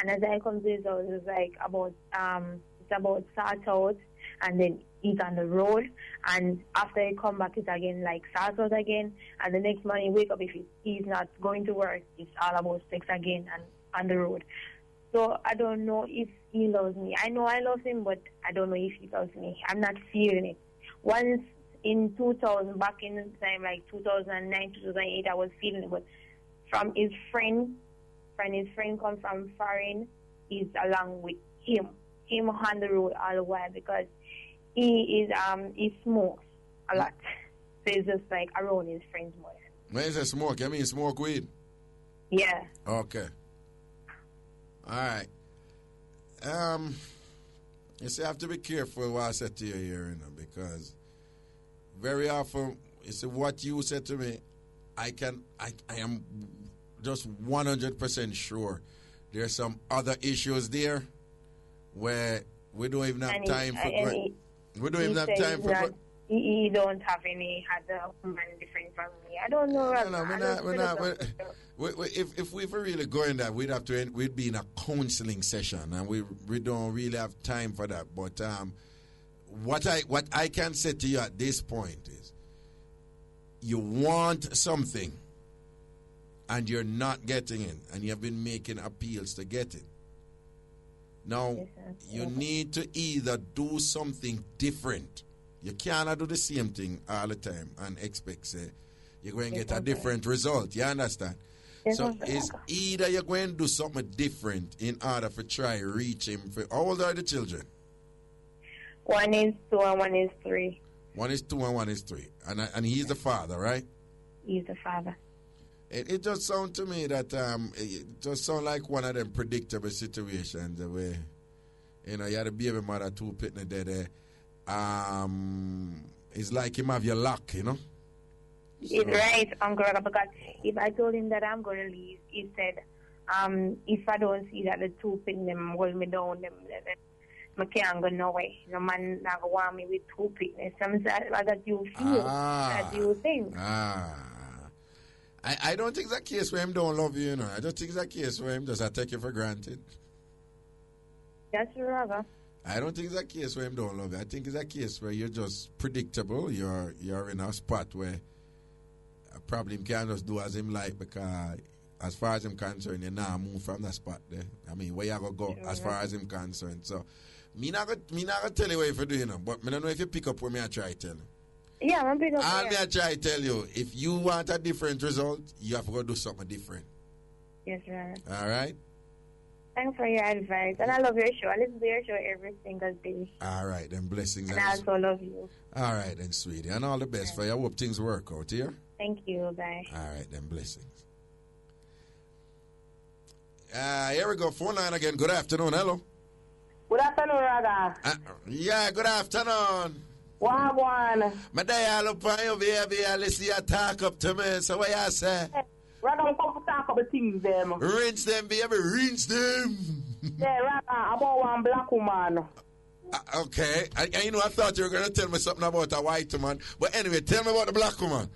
And as I come to his house, it's like about start out and then he's on the road. And after he come back, it's again like start out again. And the next morning, wake up, if he's not going to work, it's all about sex again and on the road. So I don't know if he loves me. I know I love him, but I don't know if he loves me. I'm not feeling it. Once in 2000, back in the time, like 2009, 2008, I was feeling it. But from his friend come from foreign, he's along with him on the road all the while because he smokes a lot. So he's just like around his friends more. When you say smoke, you mean smoke weed? Yeah. Okay. All right. You see, I have to be careful what I said to you here, you know, because very often, you see, what you said to me, I am just 100% sure there's some other issues there where we don't even have time for we don't even have time for he don't have any other woman different from me. I don't know. We're not. If we were really going that, we'd be in a counseling session, and we don't really have time for that. But what I can say to you at this point is, you want something and you're not getting it, and you have been making appeals to get it. Now, you need to either do something different. You cannot do the same thing all the time and expect, say, you're going to get a different result. You understand? So it's either you're going to do something different in order to try reach him. How old are the children? 1 is 2 and 1 is 3. 1 is 2 and 1 is 3. And he's the father, right? He's the father. It just sounds to me that it just sounds like one of them predictable situations where, you know, you had a baby mother too pitting there. It's like him have your luck, you know? It's right, Uncle Raga, because if I told him that I'm going to leave, he said, if I don't see that the two pin them hold me down, them, I can't go nowhere. No man not want me with two picnics. Something that you feel, that you think. I don't think that case where him don't love you, you know. I just think that case where him just take you for granted. That's Raga. I don't think that case where him don't love you. I think it's a case where you're just predictable. You're in a spot where probably him can't just do as him like, because as far as I'm concerned, you now move from that spot there. I mean, where you gonna go as far as I'm concerned. So me not gonna tell you what you do, you know, but I don't know if you pick up where me I try to tell you. Yeah, I'm pick up. All me I try to tell you, if you want a different result, you have to go do something different. Yes, right. All right? Thanks for your advice. And I love your show. I listen to your show every single day. All right, then blessings. And I also love you. All right, then, sweetie. And all the best for you. I hope things work out here. Thank you. Bye. All right, then, blessings. Here we go. Phone line again. Good afternoon. Hello. Good afternoon, Raga. Yeah, good afternoon. Wagwan. My day, look for you, baby. I listen you talk up to me. So what you say? Raga, come to talk about things, them. Rinse them, baby. Rinse them. Yeah, Raga, about one black woman. Okay. You know, I thought you were going to tell me something about a white woman. But anyway, tell me about the black woman.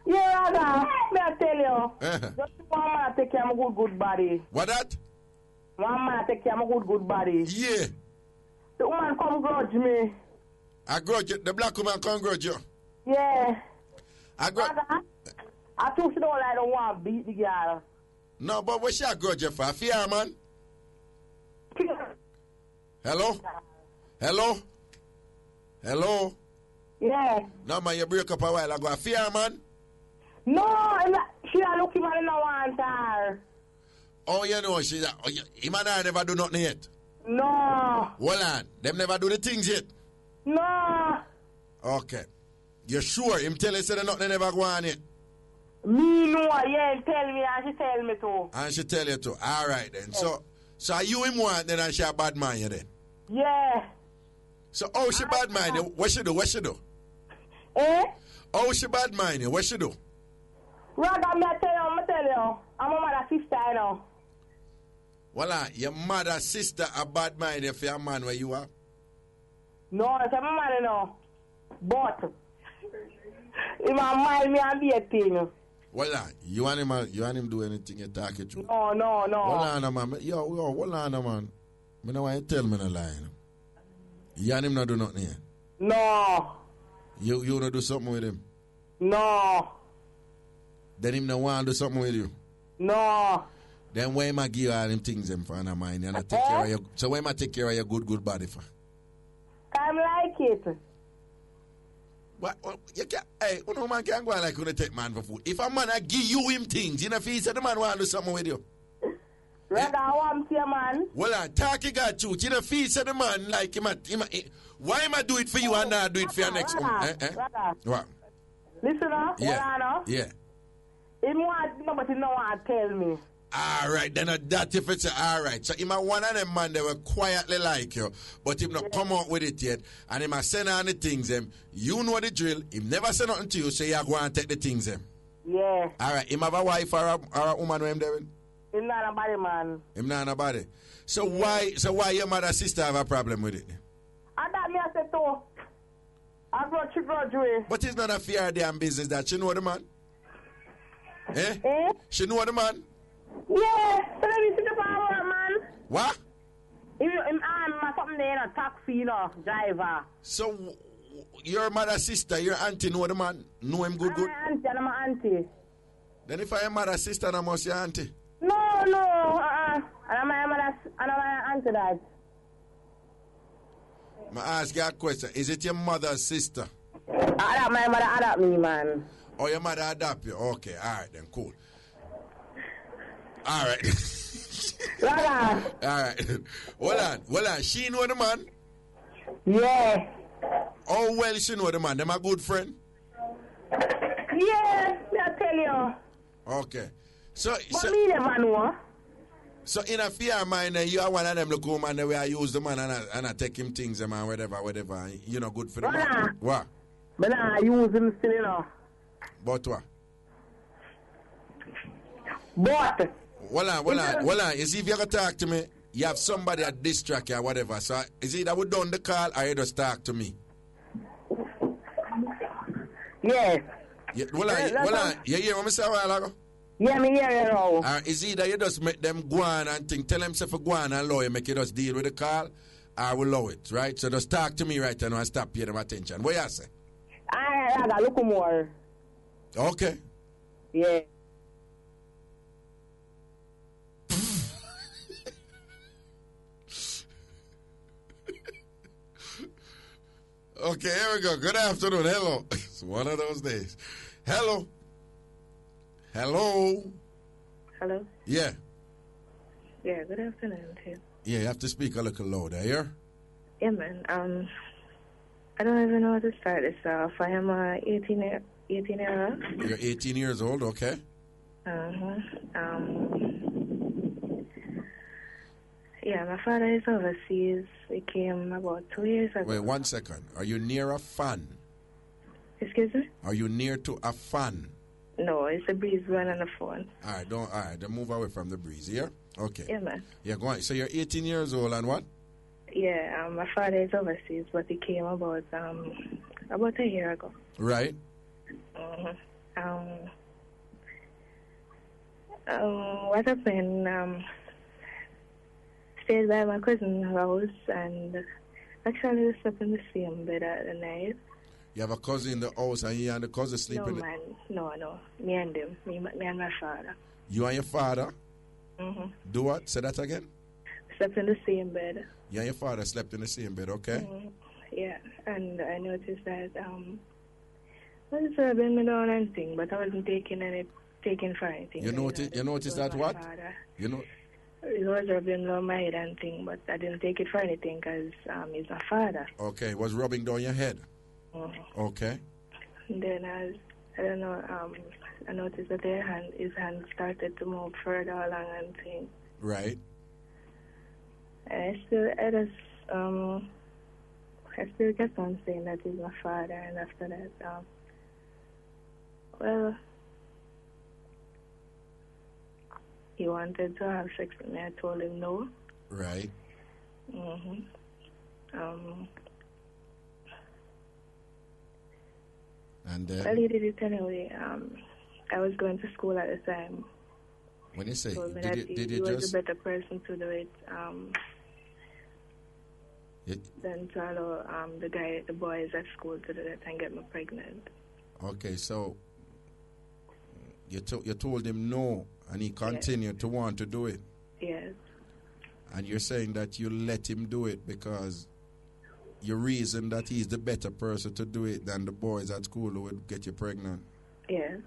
Yeah, Raga, may I tell you? Just one man take care of my good body. What that? One man take care of my good body. Yeah. The woman come grudge me. I grudge you. The black woman come grudge you. Yeah. I grudge. I think she don't like the one beat the girl. No, but what she a grudge you for? Fear, man. Hello? Hello? Hello? Yeah. No, man, you break up a while ago. Fear, man? No, she a looking man in the want her. Oh, you know, him and her never do nothing yet? No. Hold on. Them never do the things yet? No. Okay. You sure? Him tell you say nothing never go on yet? Me know, yeah, tell me and she tell me too. And she tell you too. All right then. Yeah. So are you him want then and she a bad man you then? Yeah. So how she bad mind you? What she do? What she do? Eh? How she bad mind you? What she do? Raga, I'm tell you. I'm a mother sister, you know. Well, your mother sister a bad mind if you're a man where you are? No, it's a man, you know. But if I mind me and be a thing. Well, you want him do anything you talk it through? No. Hold on, man. Yo, hold on, man. I don't want you to tell me no lie. You and him not do nothing yet? No. You not do something with him? No. Then him not want to do something with you? No. Then why am I give all them things them for and mind and I take care of your, so why am I take care of your good body for? I like it. What you can no man can go on like you take man for food. If a man I give you him things, you know if he said the man want to do something with you. Rather I want to see a man. Well talk you got truth. You know if he said the man like him why am I do it for you and not do it for your next one? What? Listen up, yeah. Yeah. He want nobody no want to tell me. All right, then that if it's all right. So him a one of them man they were quietly like you, but him not come out with it yet, and him a send on the things them. You know the drill. Him never say nothing to you, so you go and take the things them. Yeah. All right. Him have a wife or a woman with him there? Him not a body man. Him not a body. So why your mother sister have a problem with it? And that me I say too. I grudge way. But it's not a fair damn business that she know the man. Eh? She know the man. Yeah, so let me see the power, man. What? I'm something there, a taxi, you know, driver. So, your mother's sister, your auntie know the man? Know him good? My auntie and my auntie. Then if I am mother's sister, I must your auntie. No. And my mother's and my auntie that. I ask you a question. Is it your mother's sister? My mother adopt me, man. Oh, your mother adopt you? Okay, all right then, cool. All right. All right. Hold on. She know the man? Yeah. How well she know the man? Them a good friend? Yeah, I tell you. Okay. But me never know. So in a fear mind, you are one of them look home and the way I use the man and I take him things and whatever. You know, good for the man. What? But I use him still, you know. But what? But. Hold on. You see, if you ever talk to me, you have somebody at distract you or whatever. So is it that we done the call or you just talk to me? Yes. Yeah, hold on. You hear what I say a while ago? Yeah, me hear you now. Is it that you just make them go on and think, tell them say for go on and allow you, make you just deal with the call, I will allow it, right? So just talk to me right now and stop paying them attention. What you say? I got look more. Okay. Yeah. Okay, here we go. Good afternoon. Hello. It's one of those days. Hello. Hello? Yeah. Yeah, good afternoon, too. Yeah, you have to speak a little louder, here? Yeah, man. I don't even know how to start this off. I am 18 years old. You're 18 years old, okay. Yeah, my father is overseas. He came about 2 years ago. Wait, 1 second. Are you near a fan? Excuse me? Are you near to a fan? No, it's a breeze one on the phone. All right, don't move away from the breeze, yeah? Okay. Yeah, man. Yeah, go on. So you're 18 years old and what? Yeah, my father is overseas, but he came about a year ago. Right. What happened, stayed by my cousin's house and actually we slept in the same bed at the night. You have a cousin in the house and you and the cousin sleeping? No, man. No. Me and him. Me and my father. You and your father? Mm-hmm. Do what? Say that again? Slept in the same bed. You and your father slept in the same bed, okay? Mm-hmm. Yeah, and I noticed that I was rubbing me down and thing, but I wasn't taking for anything. You noticed that what? Father. You know? It was rubbing down my head and thing, but I didn't take it for anything because he's my father. Okay, it was rubbing down your head? Mm-hmm. Okay. And then I don't know, I noticed that his hand started to move further along and things. Right. I still kept on saying that he's my father, and after that, he wanted to have sex with me. I told him no. Right. Mm-hmm. And well, he did it anyway. I was going to school at the time. When you say, did you was a better person to do it than to allow the boys at school to do that and get me pregnant. Okay, so you told him no, and he continued to want to do it. Yes. And you're saying that you let him do it because you reason that he's the better person to do it than the boys at school who would get you pregnant. Yes.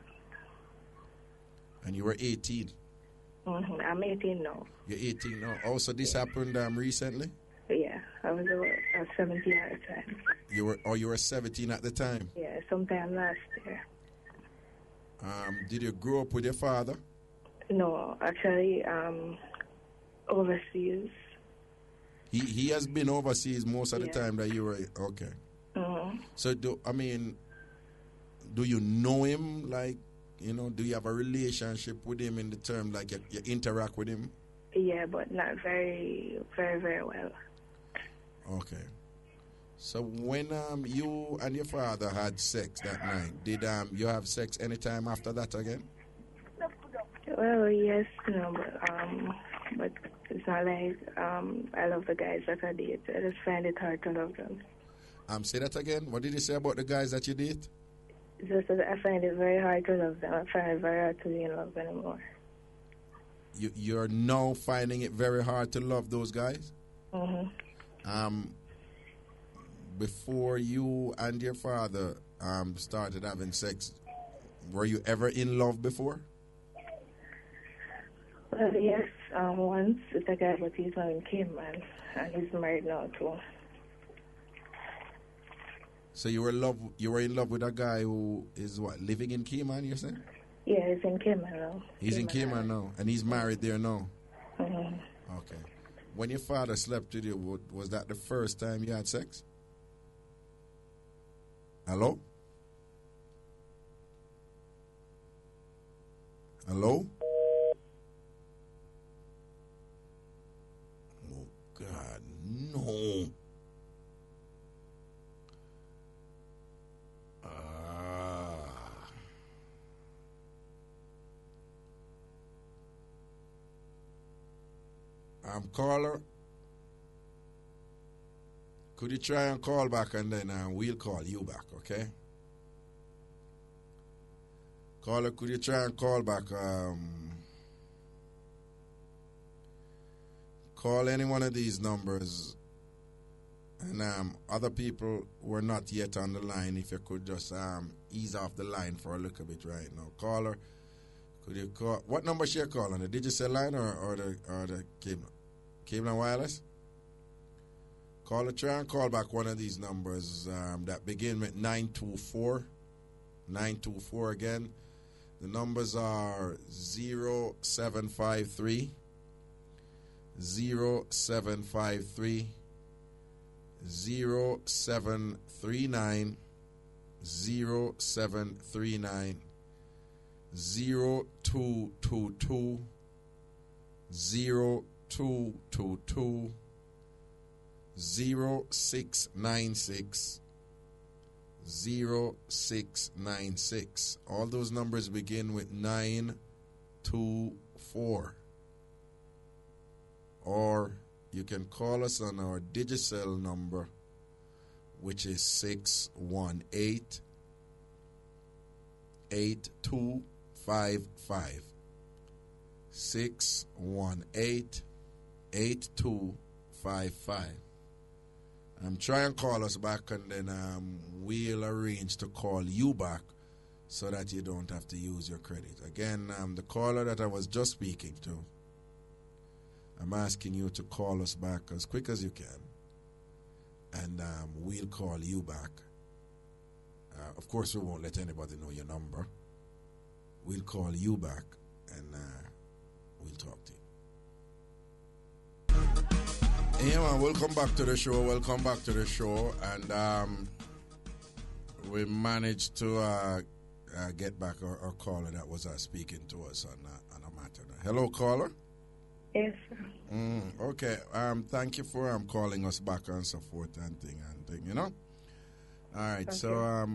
And you were 18. Mm-hmm. I'm 18 now. You're 18 now. Oh, so this happened recently? Yeah, I was 17 at the time. You were 17 at the time? Yeah, sometime last year. Did you grow up with your father? No, actually, overseas. He has been overseas most of the time that you were okay. Mm-hmm. So do you know him? Like, do you have a relationship with him in the term like you interact with him? Yeah, but not very, very, very well. Okay. So when you and your father had sex that night, did you have sex anytime after that again? Well, yes, but it's not like I love the guys that I date. I just find it hard to love them. Say that again. What did you say about the guys that you date? Just that I find it very hard to love them. I find it very hard to be in love anymore. You're now finding it very hard to love those guys? Mm-hmm. Before you and your father started having sex, were you ever in love before? Well, yes, once with a guy, but he's not in Cayman, and he's married now too. So you were in love with a guy who is what, living in Cayman, you said? Yeah, he's in Cayman now. He's in Cayman now, and he's married there now. Mm-hmm. Okay. When your father slept with you, was that the first time you had sex? Hello? Hello? Oh, God, no. Caller, could you try and call back, and then we'll call you back, okay? Caller, could you try and call back? Call any one of these numbers, and other people who are not yet on the line, if you could just ease off the line for a little bit right now. Caller, could you call? What number should you call on, the digital line or the cable? Cable and wireless? Caller, try and call back one of these numbers that begin with 924. 924 again. The numbers are 0753 0753 0739 0739 0222 0222 0696 0696. All those numbers begin with 924. Or you can call us on our Digicel number, which is 618 8255. 618 8255. Try and call us back, and then we'll arrange to call you back so that you don't have to use your credit. Again, the caller that I was just speaking to, I'm asking you to call us back as quick as you can, and we'll call you back. Of course, we won't let anybody know your number. We'll call you back, and we'll talk to you. Yeah, man, welcome back to the show. Welcome back to the show. And we managed to get back our caller that was speaking to us on a matter. Hello, caller. Yes, sir. Okay. Thank you for calling us back and so forth and thing, you know. All right. So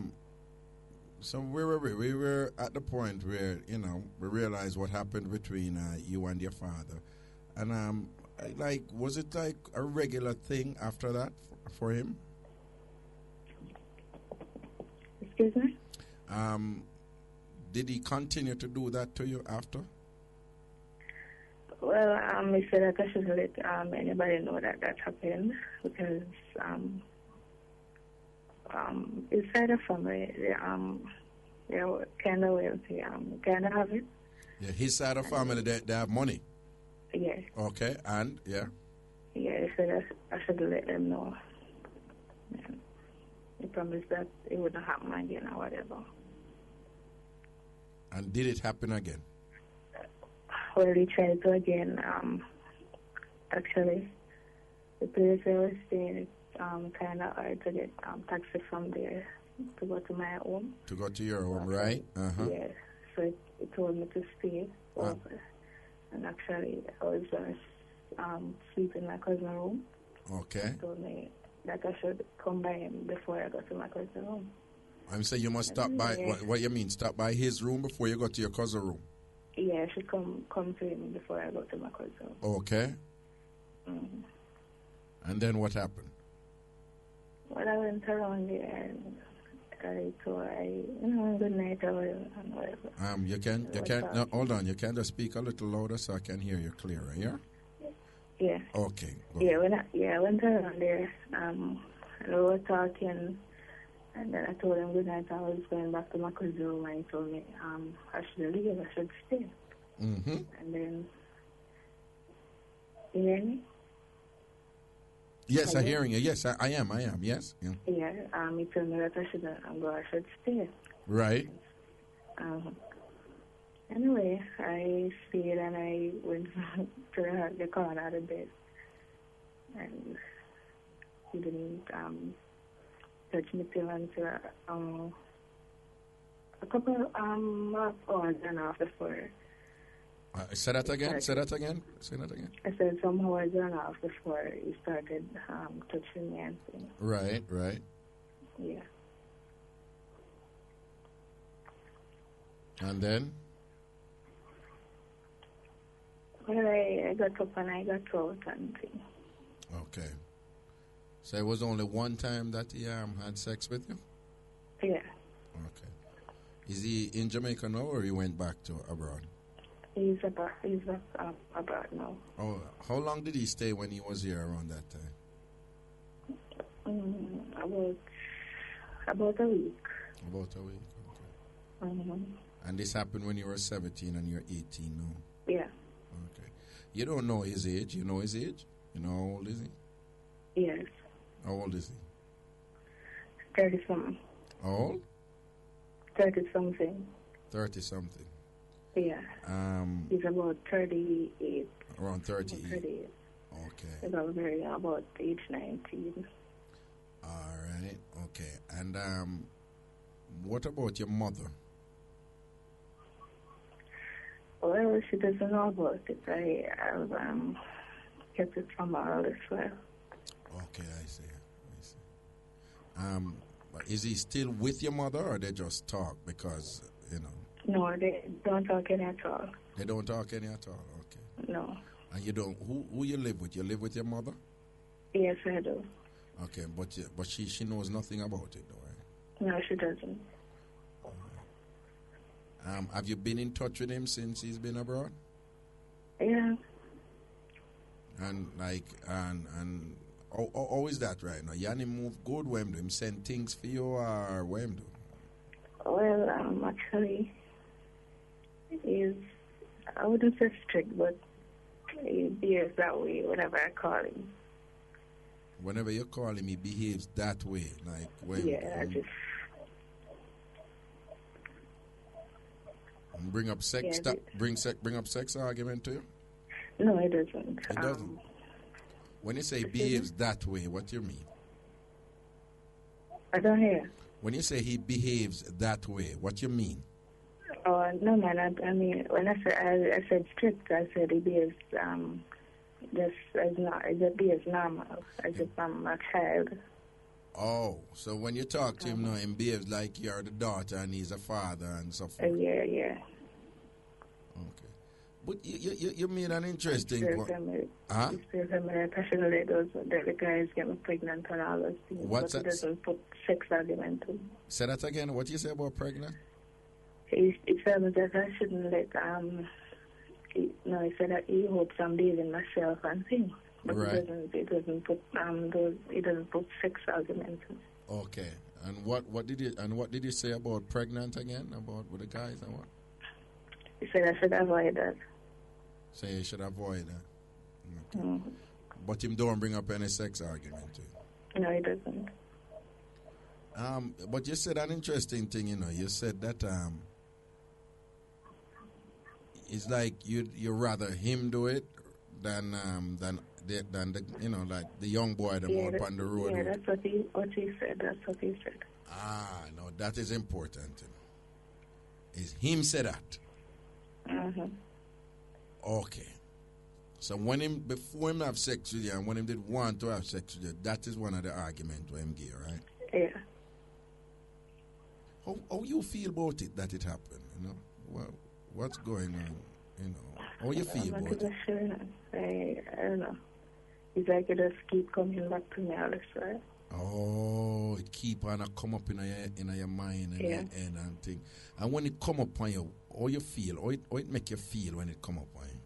we were at the point where, you know, we realized what happened between you and your father, and was it like a regular thing after that for him? Excuse me? Did he continue to do that to you after? Well, he said that I shouldn't let anybody know that happened, because his side of family, they're kind of wealthy, kind of have it. Yeah, his side of family, they have money? Yeah. Okay, and, yeah? Yeah, he said I should let them know. Yeah. He promised that it wouldn't happen again or whatever. And did it happen again? Well, he tried to again. Actually, the place I was staying, kind of hard to get taxi from there to go to my home. To go to your home, right? Uh-huh. Yeah. So it told me to stay over. And actually, I was going to sleep in my cousin's room. Okay. He told me that I should come by him before I go to my cousin's room. I'm saying you must stop by, what you mean, stop by his room before you go to your cousin's room? Yeah, I should come to him before I go to my cousin's room. Okay. Mm-hmm. And then what happened? when I went around there, and good night. No, hold on. You can just speak a little louder so I can hear you clearer. Yeah. Yeah. Okay. Yeah. I went around there. And we were talking, and then I told him good night. I was going back to my cousin's room, and he told me I should leave. I should stay. Mm-hmm. And then, you hear me? Yes, I'm hearing you. Yes, I am. Yes. Yeah. Yeah. He told me that I should stay. Right. Anyway, I stayed and I went to the corner of the bed, and he didn't touch me till until a couple of hours and a half before. Say that again. I said some hours and a half before he started touching me and things. Right. Yeah. And then? Well, I got up and I got out and things. Okay. So it was only one time that he had sex with you? Yeah. Okay. Is he in Jamaica now or he went back to abroad? He's abroad now. Oh, how long did he stay when he was here around that time? About a week. About a week, okay. Mm-hmm. And this happened when you were 17 and you're 18 now? Yeah. Okay. You don't know his age? You know his age? You know how old is he? Yes. How old is he? 30-something. How old? 30-something. 30-something. Yeah. He's about 38. Around 38. 38. Okay. About age 19. All right. Okay. And what about your mother? Well, she doesn't know about it. I've kept it from her as well. Okay, I see. Is he still with your mother, or they just talk because, you know? No, they don't talk any at all. They don't talk any at all? Okay. No. And you don't, who you live with? You live with your mother? Yes, I do. Okay, but she knows nothing about it, though, right? No, she doesn't. Have you been in touch with him since he's been abroad? Yeah. And how is that right now? Yanni move good when him send things for you or when do? Well, actually, I wouldn't say strict, but he behaves that way whenever I call him. Whenever you call him, he behaves that way, like when. Yeah, I just. Bring up sex. Yeah, bring up sex argument to you. No, it doesn't. It doesn't. When you say behaves that way, what do you mean? I don't hear. When you say he behaves that way, what do you mean? Oh no, man. I mean, when I said strict, I said he behaves just behaves normal, as if I'm a child. Oh, so when you talk to him now, he behaves like you're the daughter and he's a father and so forth. Yeah. Okay. But you made an interesting point. Huh? Passionately, the guys get me pregnant and all those things. What's that? He doesn't put sex argument to. Say that again. What you say about pregnant? He said that I shouldn't let, he said that he hopes I'm leaving myself and things. But right. He doesn't put sex arguments. Okay. And what did he say about pregnant again? About with the guys and what? He said I should avoid that. So you should avoid that. Okay. Mm-hmm. But him don't bring up any sex argument to you. No, he doesn't. But you said an interesting thing, you know. You said that it's like you rather him do it than the you know, like the young boy that out on the road. Yeah, that's what he said. That's what he said. No, that is important. Is him say that? Mm-hmm. Okay. So before him have sex with you and when him did want to have sex with you, that is one of the arguments for him give, right? Yeah. How you feel about it that it happened? You know, what's going on? You know, how you feel about it? Sure. I don't know. It's like it just keep coming back to me all this, right? Oh, it keep on come up in your mind and your head and thing. And when it come up on you, how you feel? How it make you feel when it come up on you?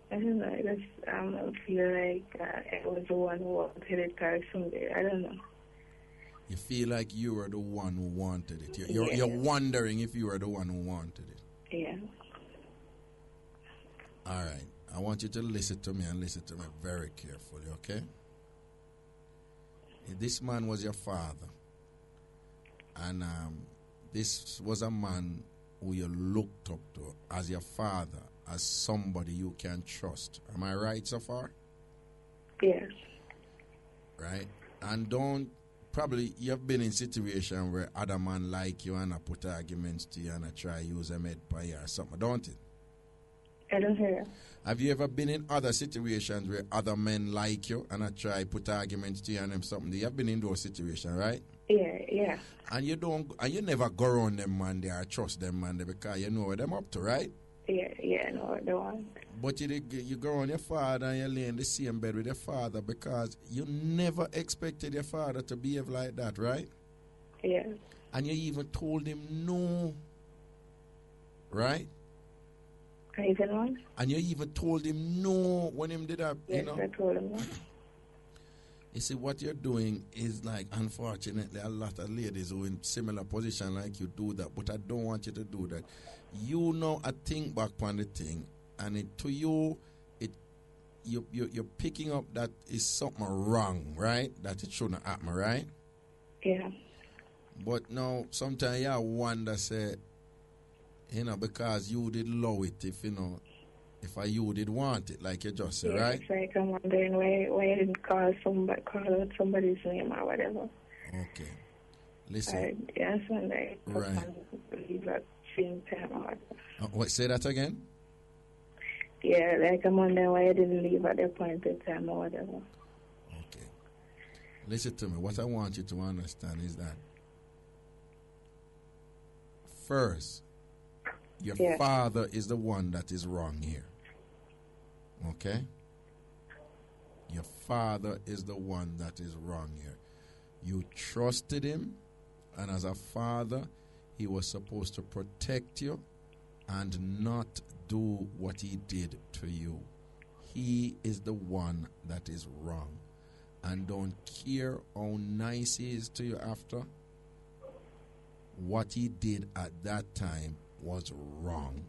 I don't know. I feel like I was the one who wanted it or something. I don't know. You feel like you were the one who wanted it. You're wondering if you were the one who wanted it. Yeah. All right. I want you to listen to me and listen to me very carefully, okay? This man was your father. And this was a man who you looked up to as your father, as somebody you can trust. Am I right so far? Yes. Right? And probably you've been in situation where other man like you and I put arguments to you and I try use a med pie or something, don't it? I don't hear. Have you ever been in other situations where other men like you and I try put arguments to you and them something? You have been in those situations, right? Yeah. And you never go around them man there or trust them man there because you know what them up to, right? Yeah, no, the one. But you go on your father and you lay in the same bed with your father because you never expected your father to behave like that, right? Yeah. And you even told him no, right? And you even told him no when him did that, yes, you know? I told him no. You see, what you're doing is like, unfortunately, a lot of ladies who in similar position like you do that, but I don't want you to do that. You know, I think back on the thing, and you're picking up that is something wrong, right? That it shouldn't happen, right? Yeah. But now, sometimes I wonder, say, you know, because you did love it, if you did want it, like you just said, right? It's like I'm wondering why I didn't call out somebody's name or whatever. Okay. Listen. Yes, and I right. believe at the same time or whatever. What, say that again? Yeah, like I'm wondering why I didn't leave at the appointed time or whatever. Okay. Listen to me. What I want you to understand is that first, your father is the one that is wrong here. Okay? Your father is the one that is wrong here. You trusted him, and as a father, he was supposed to protect you and not do what he did to you. He is the one that is wrong. And don't care how nice he is to you after. What he did at that time was wrong.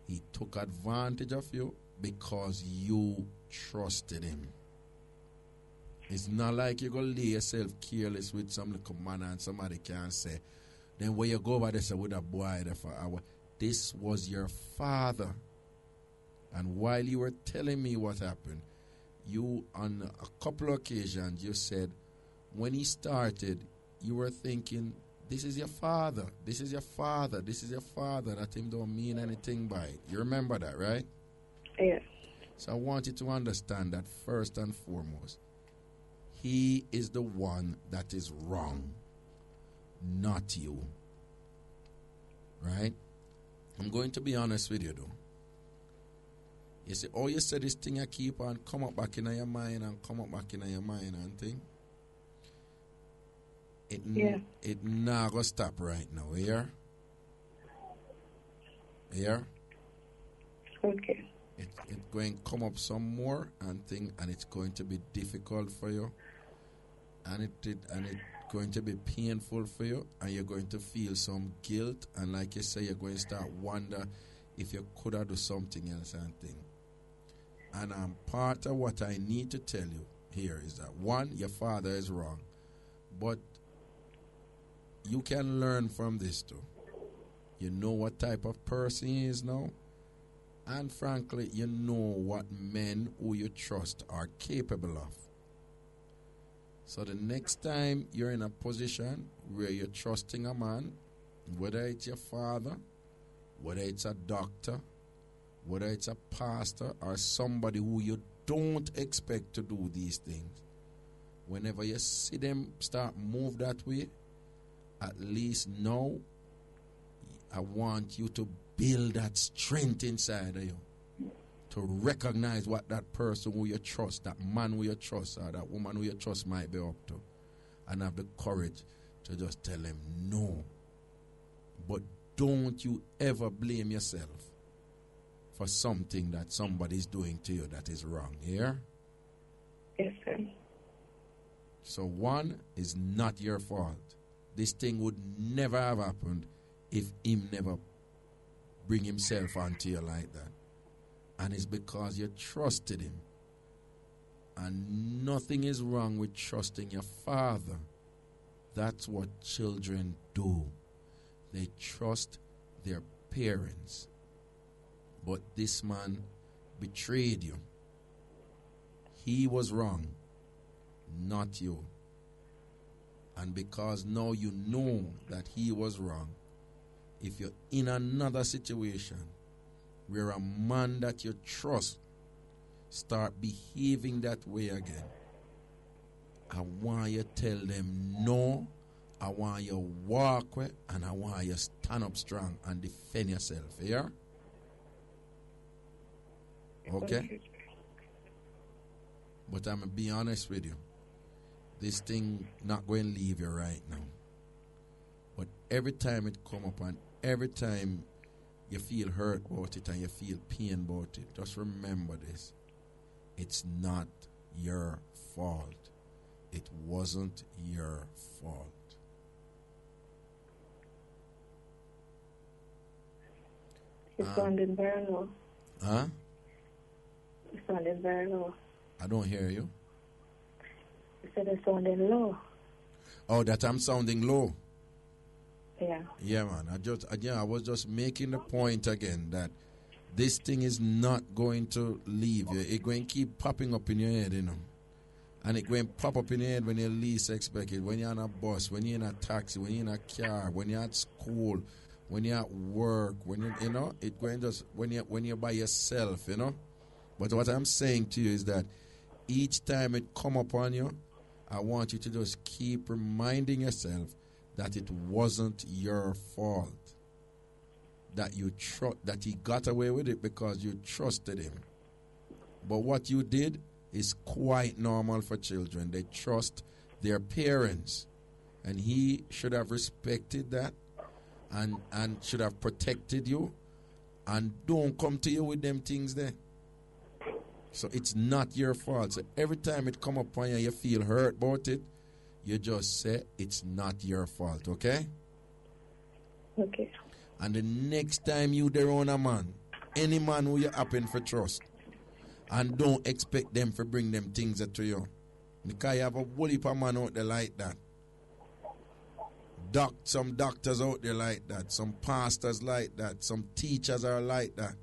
He took advantage of you because you trusted him. It's not like you're going to lay yourself careless with some little man and somebody can say, then when you go over there with a boy there for hour, this was your father. And while you were telling me what happened, you on a couple of occasions you said when he started, you were thinking, this is your father, this is your father, this is your father, that him don't mean anything by it. You remember that, right? Yeah. So I want you to understand that first and foremost, he is the one that is wrong, not you. Right? I'm going to be honest with you though. You see, all you said this thing I keep on come up back in your mind and come up back in your mind and thing. It not gonna stop right now, here. Here. Okay. It's going to come up some more and thing, and it's going to be difficult for you, and it's going to be painful for you, and you're going to feel some guilt, and like you say, you're going to start wonder if you could have done something else and thing. And part of what I need to tell you here is that one, your father is wrong, but you can learn from this too. You know what type of person he is now. And frankly, you know what men who you trust are capable of. So the next time you're in a position where you're trusting a man, whether it's your father, whether it's a doctor, whether it's a pastor, or somebody who you don't expect to do these things, whenever you see them start move that way, at least now, I want you to build that strength inside of you. to recognize what that person who you trust, that man who you trust, or that woman who you trust might be up to, and have the courage to just tell them no. But don't you ever blame yourself for something that somebody's doing to you that is wrong. Yeah? Yes, sir. So one is not your fault. This thing would never have happened if him never bring himself onto you like that. And it's because you trusted him. And nothing is wrong with trusting your father. That's what children do. They trust their parents. But this man betrayed you. He was wrong, not you. And because now you know that he was wrong, if you're in another situation where a man that you trust start behaving that way again, I want you to tell them no. I want you to walk away, and I want you to stand up strong and defend yourself. Yeah? Okay? But I'm going to be honest with you. This thing not going to leave you right now. But every time it come up and every time you feel hurt about it and you feel pain about it, just remember this. It's not your fault. It wasn't your fault. It sounded very low. Huh? It sounded very low. I don't hear you. You said it sounded low. Oh, that I'm sounding low. Yeah. Yeah, man. I was just making the point again that this thing is not going to leave you. It's going to keep popping up in your head, you know. And it going to pop up in your head when you least expect it. When you're on a bus, when you're in a taxi, when you're in a car, when you're at school, when you're at work, when you know, it going just when you're by yourself, you know. But what I'm saying to you is that each time it come upon you, I want you to just keep reminding yourself that it wasn't your fault. That that he got away with it because you trusted him. But what you did is quite normal for children. They trust their parents. And he should have respected that and should have protected you. And don't come to you with them things there. So it's not your fault. So every time it come upon you, you feel hurt about it, you just say it's not your fault, okay? Okay. And the next time you there on a man, any man who you happen for trust, and don't expect them to bring them things to you. Because you have a whole heap of man out there like that. Some doctors out there like that. Some pastors like that. Some teachers are like that.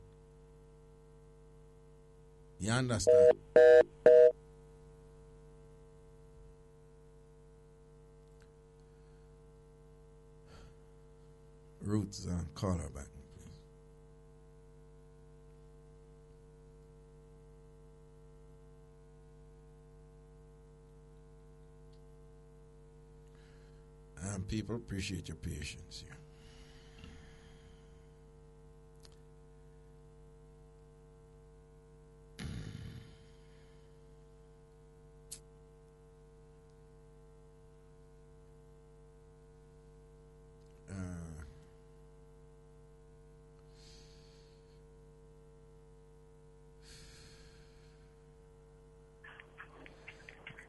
You understand? Roots, call her back, please. People appreciate your patience here.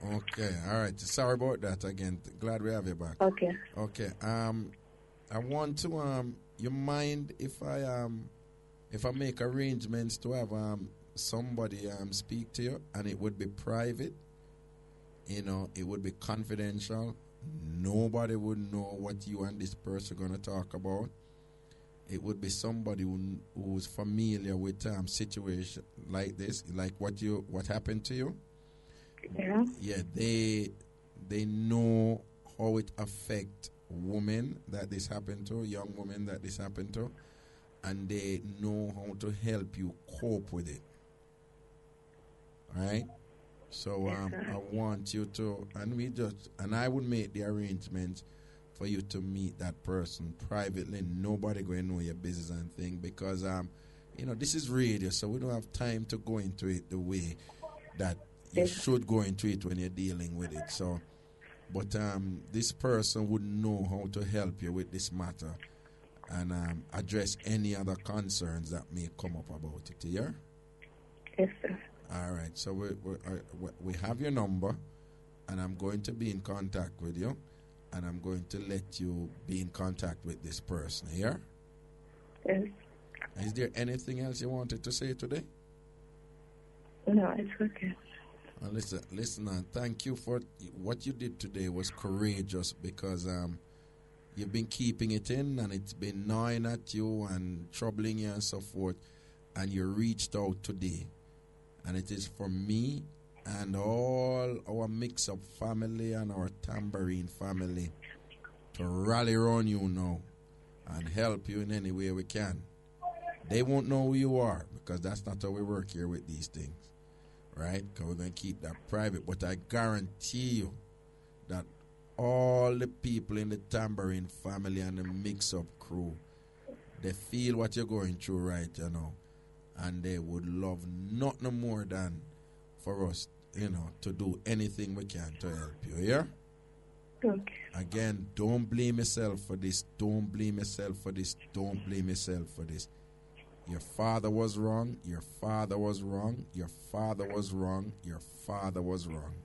Okay, all right. Sorry about that again. Glad we have you back. Okay. Okay. I want to you mind if I make arrangements to have somebody speak to you, and it would be private. You know, it would be confidential. Nobody would know what you and this person are going to talk about. It would be somebody who's familiar with situation like this, like what happened to you. Yeah. Yeah, they know how it affects women that this happened to, young women that this happened to, and they know how to help you cope with it. Right? So I want you to, and I would make the arrangements for you to meet that person privately. Nobody going to know your business and thing, because this is radio, so we don't have time to go into it the way that you should go into it when you're dealing with it. So, but this person would know how to help you with this matter and address any other concerns that may come up about it. Yeah? Yes, sir. All right. So we have your number, and I'm going to be in contact with you, and I'm going to let you be in contact with this person. Yeah? Yes. Is there anything else you wanted to say today? No, it's okay. Listen, thank you for what you did today. Was courageous because you've been keeping it in and it's been gnawing at you and troubling you and so forth, and you reached out today, and it is for me and all our Mixup family and our Tambourine family to rally around you now and help you in any way we can. They won't know who you are because that's not how we work here with these things. Right? Because we're going to keep that private. But I guarantee you that all the people in the Tambourine family and the Mixup crew, they feel what you're going through right now. And they would love nothing more than for us, to do anything we can to help you. Yeah? Okay. Again, don't blame yourself for this. Don't blame yourself for this. Don't blame yourself for this. Your father was wrong. Your father was wrong. Your father was wrong. Your father was wrong.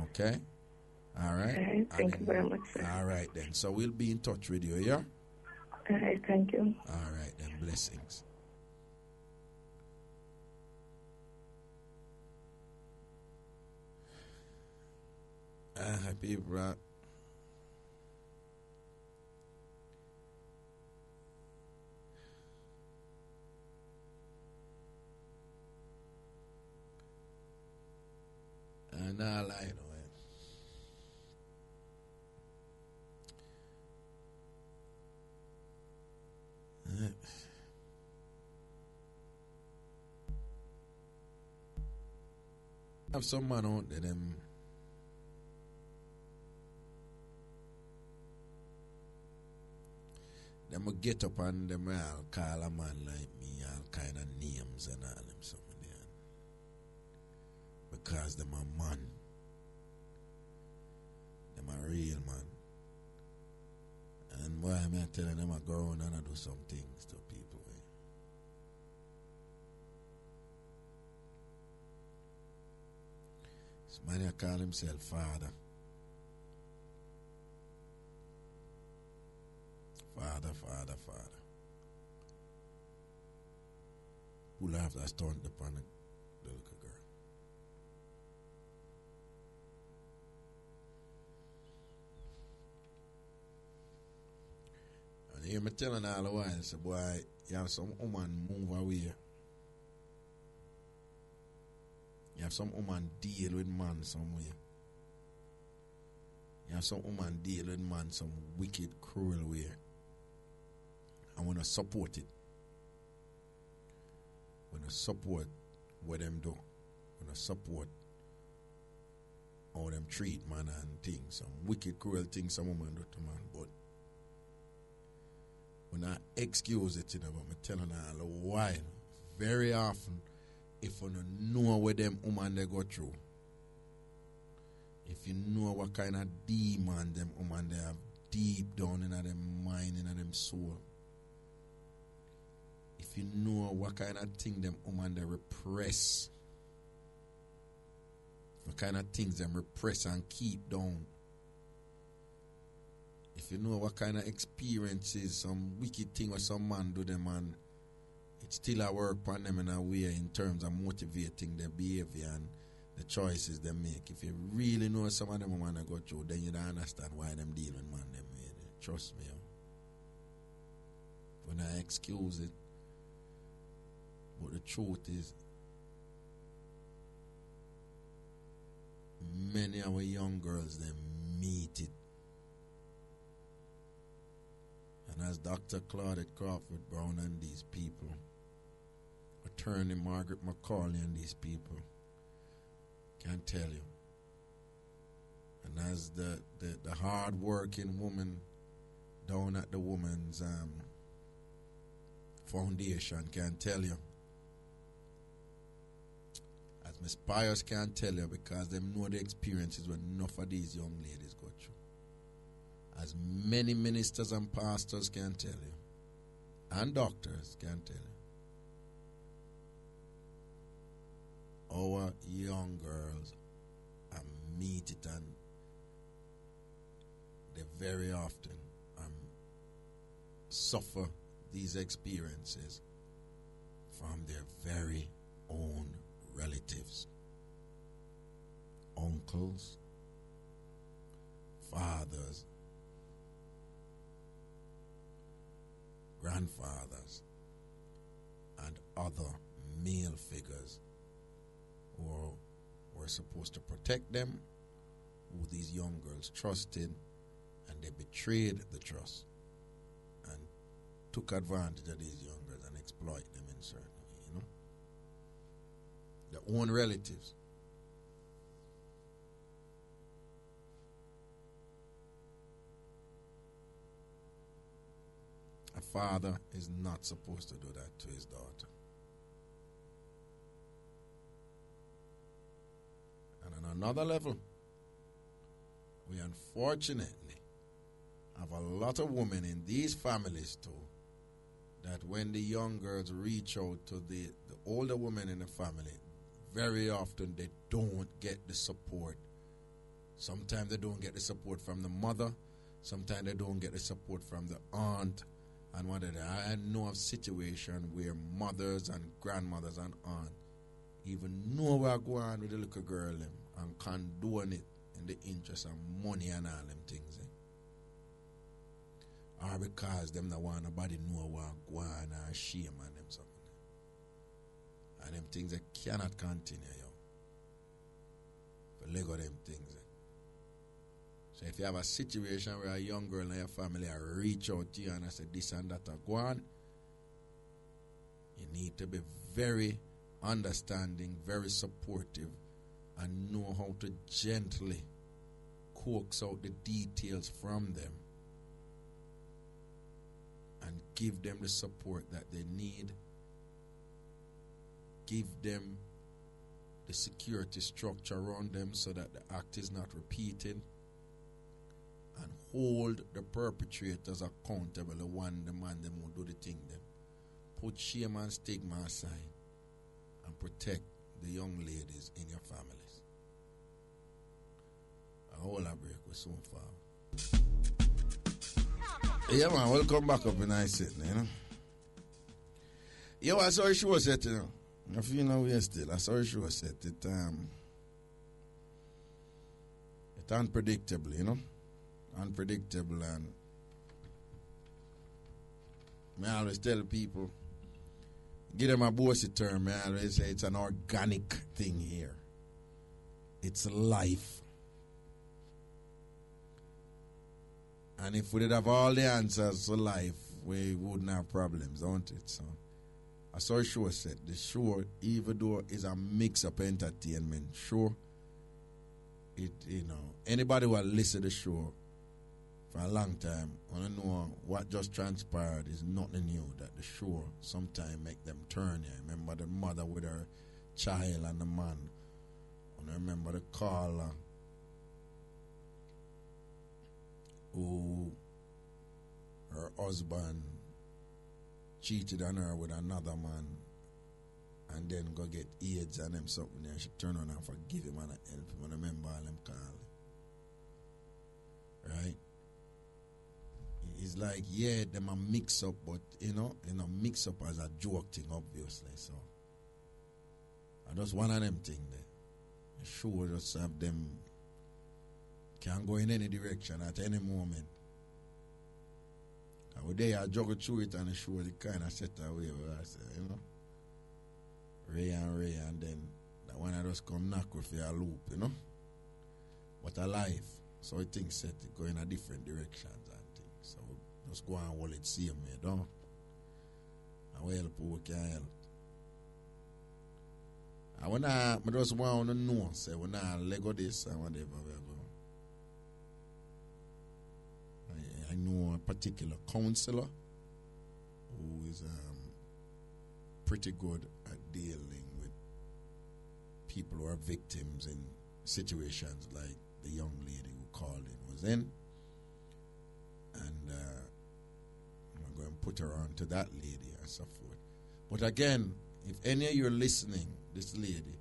Okay? All right? All right. Thank you very much, sir. All right, then. So we'll be in touch with you, yeah? All right. Thank you. All right, then. Blessings. People, and I like it. Have some man out there, them will get up and them will call a man like me all kind of names and all them something there. Because them a man. Them a real man. And why am I telling them I go around and I do some things to people. This man I call himself father. Father. Who laughed that stunt upon the little girl. And you hear me telling all the while, say, boy, you have some woman move away. You have some woman deal with man somewhere. You have some woman deal with man some wicked, cruel way. I want to support it. I want to support what them do. I want to support how them treat man and things. Some wicked, cruel things some woman do to man. But when I excuse it, but I'm telling her a while, very often, if you don't know what them woman they go through, if you know what kind of demon them woman they have deep down in them mind, in them soul, if you know what kind of thing them woman they repress, what kind of things them repress and keep down, if you know what kind of experiences, some wicked thing or some man do them and it still a work on them in a way in terms of motivating their behavior and the choices they make. If you really know some of them want to go through, then you don't understand why them deal with man them way. Trust me. When I excuse it, but the truth is, many of our young girls, they meet it. And as Dr. Claudette Crawford Brown and these people, Attorney Margaret McCauley and these people can tell you. And as the hard-working woman down at the woman's Foundation can tell you. As Miss Pius can tell you, because they know the experiences when enough of these young ladies go through. As many ministers and pastors can tell you, and doctors can tell you, our young girls meet it, and they very often suffer these experiences from their very own relatives, uncles, fathers, grandfathers, and other male figures who were supposed to protect them, who these young girls trusted, and they betrayed the trust and took advantage of these young girls and exploit them in certain way, you know. Their own relatives. A father is not supposed to do that to his daughter. And on another level, we unfortunately have a lot of women in these families too, that when the young girls reach out to the older women in the family, very often they don't get the support. Sometimes they don't get the support from the mother. Sometimes they don't get the support from the aunt. And what I know of situations where mothers and grandmothers and aunts even know what go on with the little girl them and condone it in the interest of money and all them things. Or because them not want nobody know what go on or shame and them something. And them things that cannot continue, yo. For leg of them things. So if you have a situation where a young girl in your family reach out to you and I say this and that go on, you need to be very understanding, very supportive, and know how to gently coax out the details from them and give them the support that they need. Give them the security structure around them so that the act is not repeated. And hold the perpetrators accountable, the man them who do the thing them. Put shame and stigma aside and protect the young ladies in your families. A whole break with so far. Yeah man, welcome back up in I sitting, you know. Yo, I saw a show set, you know. If you know we are still, I saw a show set. It unpredictable, you know. Unpredictable, and I always tell people, give them a bossy term, I always say it's an organic thing here. It's life. And if we did have all the answers to life, we wouldn't have problems, don't it? So I saw a show set. The show, even though it's a mix-up entertainment show, it, you know, anybody who will listen to the show for a long time, want to know what just transpired is nothing new. That the show sometimes make them turn. Yeah. Remember the mother with her child and the man. And I remember the caller who her husband cheated on her with another man and then go get AIDS and them something and she turn on and forgive him and help him. And remember all them call. Right? It's like, yeah, them a mix up, but you know, mix up as a joke thing, obviously. So I just one of them things there. Sure, just have them can go in any direction at any moment. I would there I juggle through it and show the kind of set away where I say, you know, Ray, and then that one I just come knock with your loop, you know. But a life, so I think set it go in a different directions and things. So just go and hold it same way, don't. And we help who can help. And when I just want to know, say when I Lego this and whatever. I know a particular counselor who is pretty good at dealing with people who are victims in situations like the young lady who called in was in. And I'm going to put her on to that lady and so forth. But again, if any of you are listening, this lady,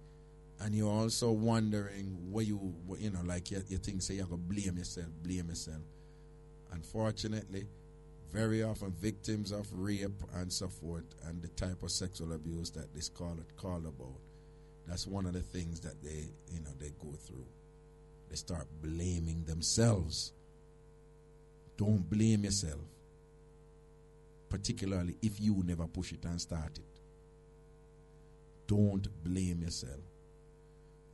and you're also wondering where you know, like you think, say, you're going to blame yourself. Unfortunately, very often victims of rape and so forth and the type of sexual abuse that this call about, that's one of the things that they go through. They start blaming themselves. Don't blame yourself, particularly if you never push it and start it. Don't blame yourself.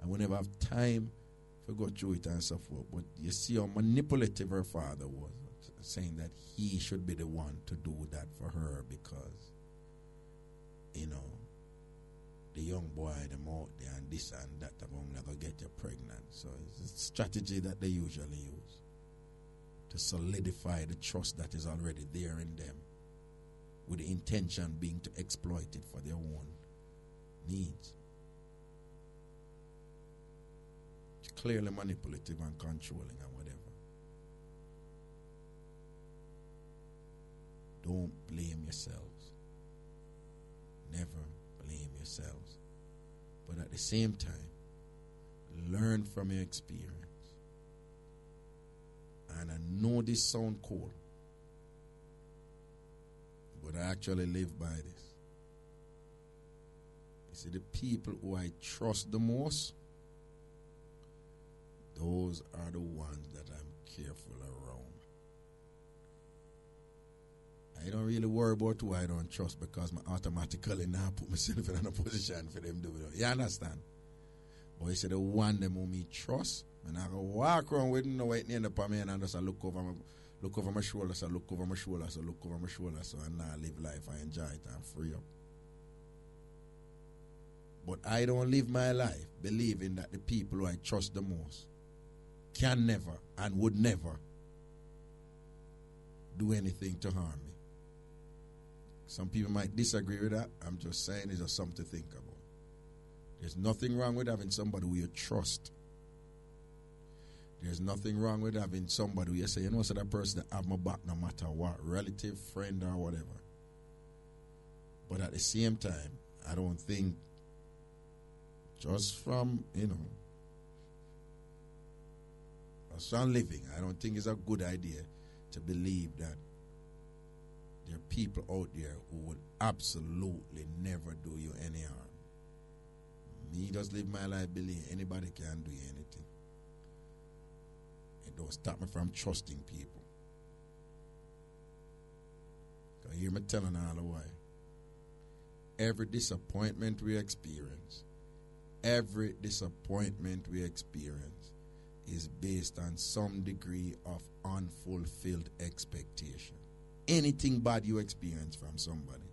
And we never have time to go through it and so forth. But you see how manipulative her father was, saying that he should be the one to do that for her because, you know, the young boy, them out there and this and that, I'm going to get you pregnant. So it's a strategy that they usually use to solidify the trust that is already there in them, with the intention being to exploit it for their own needs. It's clearly manipulative and controlling and whatever. Don't blame yourselves. Never blame yourselves. But at the same time, learn from your experience. And I know this sounds cool, but I actually live by this. You see, the people who I trust the most, those are the ones that I'm careful around. I don't really worry about who I don't trust because I automatically now put myself in a position for them to do it. You understand? But you see, the one them who me trust, and I go walk around with no white near the me and I just look over my shoulder, so look over my shoulder, so look over my shoulder, so I now live life, I enjoy it, I'm free up. But I don't live my life believing that the people who I trust the most can never and would never do anything to harm me. Some people might disagree with that. I'm just saying it's just something to think about. There's nothing wrong with having somebody who you trust. There's nothing wrong with having somebody who you say, you know, so that person that have my back no matter what, relative, friend, or whatever. But at the same time, I don't think, just from, you know, from living, I don't think it's a good idea to believe that there are people out there who would absolutely never do you any harm. Me just live my life believing anybody can do anything. It don't stop me from trusting people. You hear me telling all the while. Every disappointment we experience is based on some degree of unfulfilled expectation. Anything bad you experience from somebody,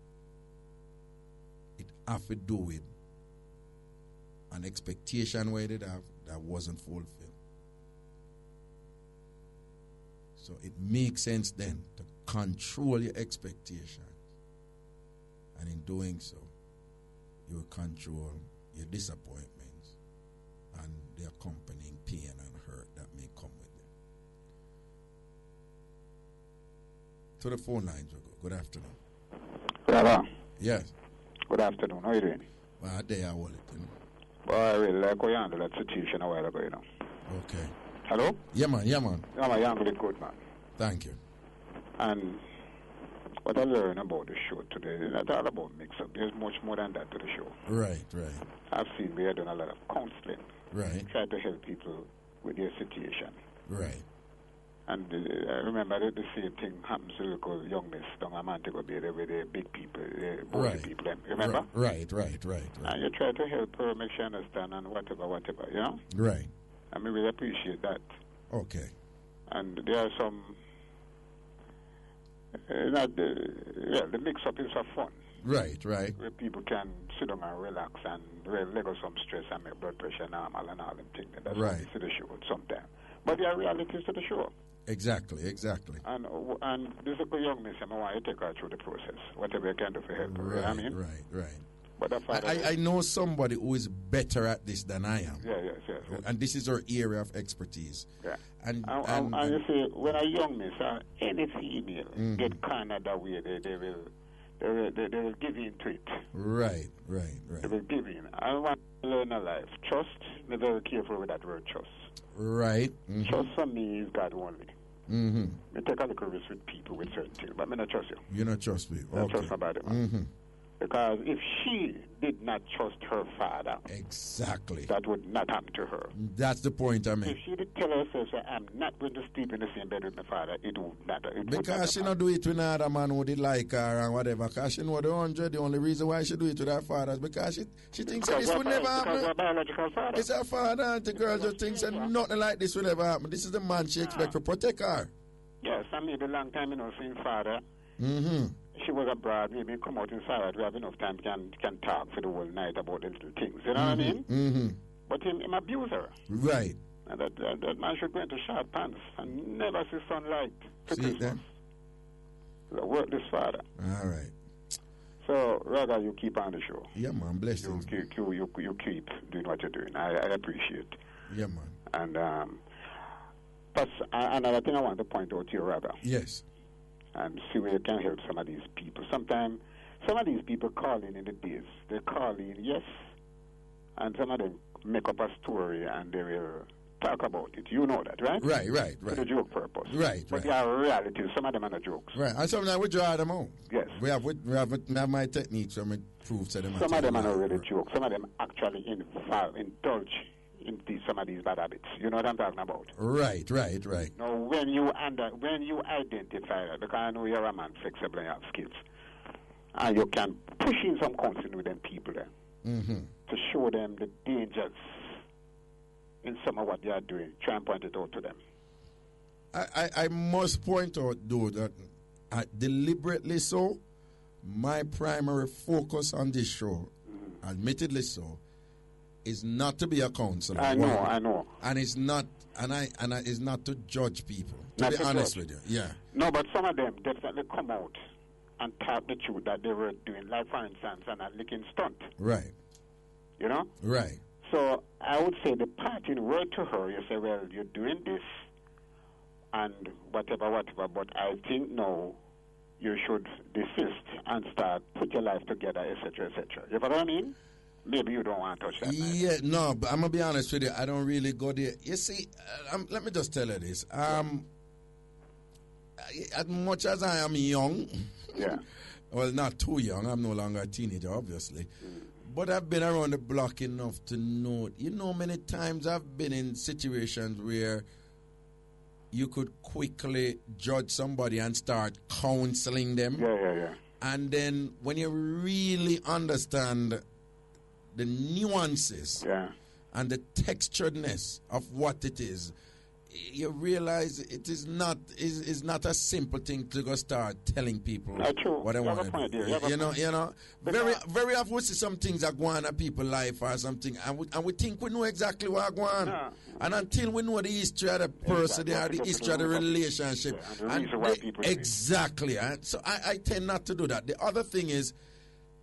it have to do with an expectation where they have that wasn't fulfilled. So it makes sense then to control your expectations. And in doing so, you will control your disappointments and the accompanying pain and hurt that may come with them. To the phone lines we go. Good afternoon. Brother. Yes. Good afternoon. How are you doing? Well, there I will it, you know. Well, I really like how you handled that situation a while ago, you know. Okay. Hello? Yeah, man. Yeah, man, you handled it good, man. Thank you. And what I learned about the show today is not all about Mixup. There's much more than that to the show. Right. I've seen we have done a lot of counseling. Right. Try to help people with their situation. Right. And I remember that the same thing happens to local youngness down a Montego Bay with the big people, the boy people. Remember? Right. And you try to help her, make sure understand and whatever, you know? Right. I mean, we appreciate that. Okay. And there are some, the mix-up is for fun. Right. Where people can sit down and relax and let go some stress and make blood pressure normal and all them things. That's what we see the show sometimes. But there are realities to the show. Exactly. And this is a young miss, I want you to take her through the process, whatever you can do for help. Right, you know what I mean? Right. But the father I know somebody who is better at this than I am. Yes. And this is her area of expertise. Yeah. And you see, when a young miss, any female get kind of that way, they will give in to it. Right. They will give in. I want to learn a life. Trust, be very careful with that word trust. Right. Trust for me is God only. I take a little risk with people with certain things, but I don't trust you. You don't trust me? I don't trust nobody, man. Because if she did not trust her father, exactly, that would not happen to her. That's the point I mean. If she did tell herself, I'm not going to sleep in the same bed with my father, it would not. Because she not do it with another man who did like her and whatever. Because she know the only reason why she do it with her father is because she thinks that this would never happen. Because her biological father. It's her father, and the girl just thinks that nothing like this will ever happen. This is the man she expects to protect her. Yes, I made a long time, seeing father. She was abroad, maybe come out inside, we have enough time, can talk for the whole night about the little things, you know what I mean? But him abuse her. Right. And that man should go into short pants and never see sunlight for Christmas. So work this father. All right. So, Raga, you keep on the show. Yeah, man, bless you. You keep doing what you're doing. I appreciate. Yeah, man. And plus, another thing I want to point out to you, Raga. Yes. And see where you can help some of these people. Sometimes, some of these people call in the days. They call in, yes, and some of them make up a story and they will talk about it. You know that, right? Right. For the joke purpose. Right. But they are realities. Some of them are not jokes. Right. And sometimes we draw them out. Yes. We have my techniques and we prove to them. Some of them are not really jokes. Some of them actually indulge in some of these bad habits. You know what I'm talking about? Right. Now, when you identify that, because I know you're a man flexible and you have skills, and you can push in some counseling with them people there to show them the dangers in some of what they are doing. Try and point it out to them. I must point out, though, that deliberately so, my primary focus on this show, admittedly so, is not to be a counselor. I know. And it's not, it's not to judge people. To be honest with you, yeah. No, but some of them definitely come out and talk the truth that they were doing. Like, for instance, a licking stunt. Right. You know? Right. So I would say the parting word to her, you say, well, you're doing this and whatever. But I think now you should desist and start put your life together, etc., etc. You know what I mean? Maybe you don't want to touch that. Yeah, no, but I'm going to be honest with you. I don't really go there. You see, let me just tell you this. As much as I am young, well, not too young. I'm no longer a teenager, obviously. But I've been around the block enough to know, many times I've been in situations where you could quickly judge somebody and start counseling them. Yeah. And then when you really understand the nuances and the texturedness of what it is, you realize it is not a simple thing to go start telling people what I want to do. You know, very often we see some things that go on in people's life or something, and we think we know exactly what go on. Yeah. And until we know the history of the person, the history of the relationship, exactly. And so I tend not to do that. The other thing is,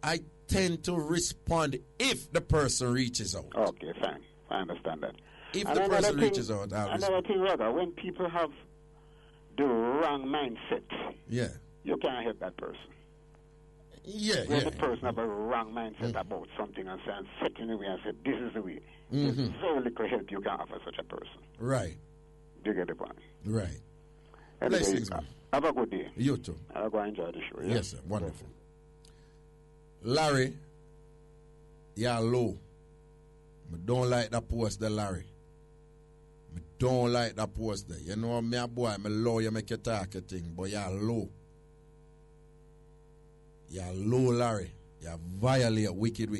I tend to respond if the person reaches out. Okay, fine. I understand that. If the person reaches out, another thing, rather, when people have the wrong mindset, you can't help that person. When the person have a wrong mindset about something and set in the way and say, this is the way, there's very little help you can offer such a person. Right. You get the point? Right. Anyway, have a good day. You too. I'll go enjoy the show. Yes, sir. Wonderful. Larry, you're low. I don't like that post there, Larry. I don't like that post there. You know, me a boy, I'm low, you make you talk a thing, but you're low. You're low, Larry. You're violate, wicked.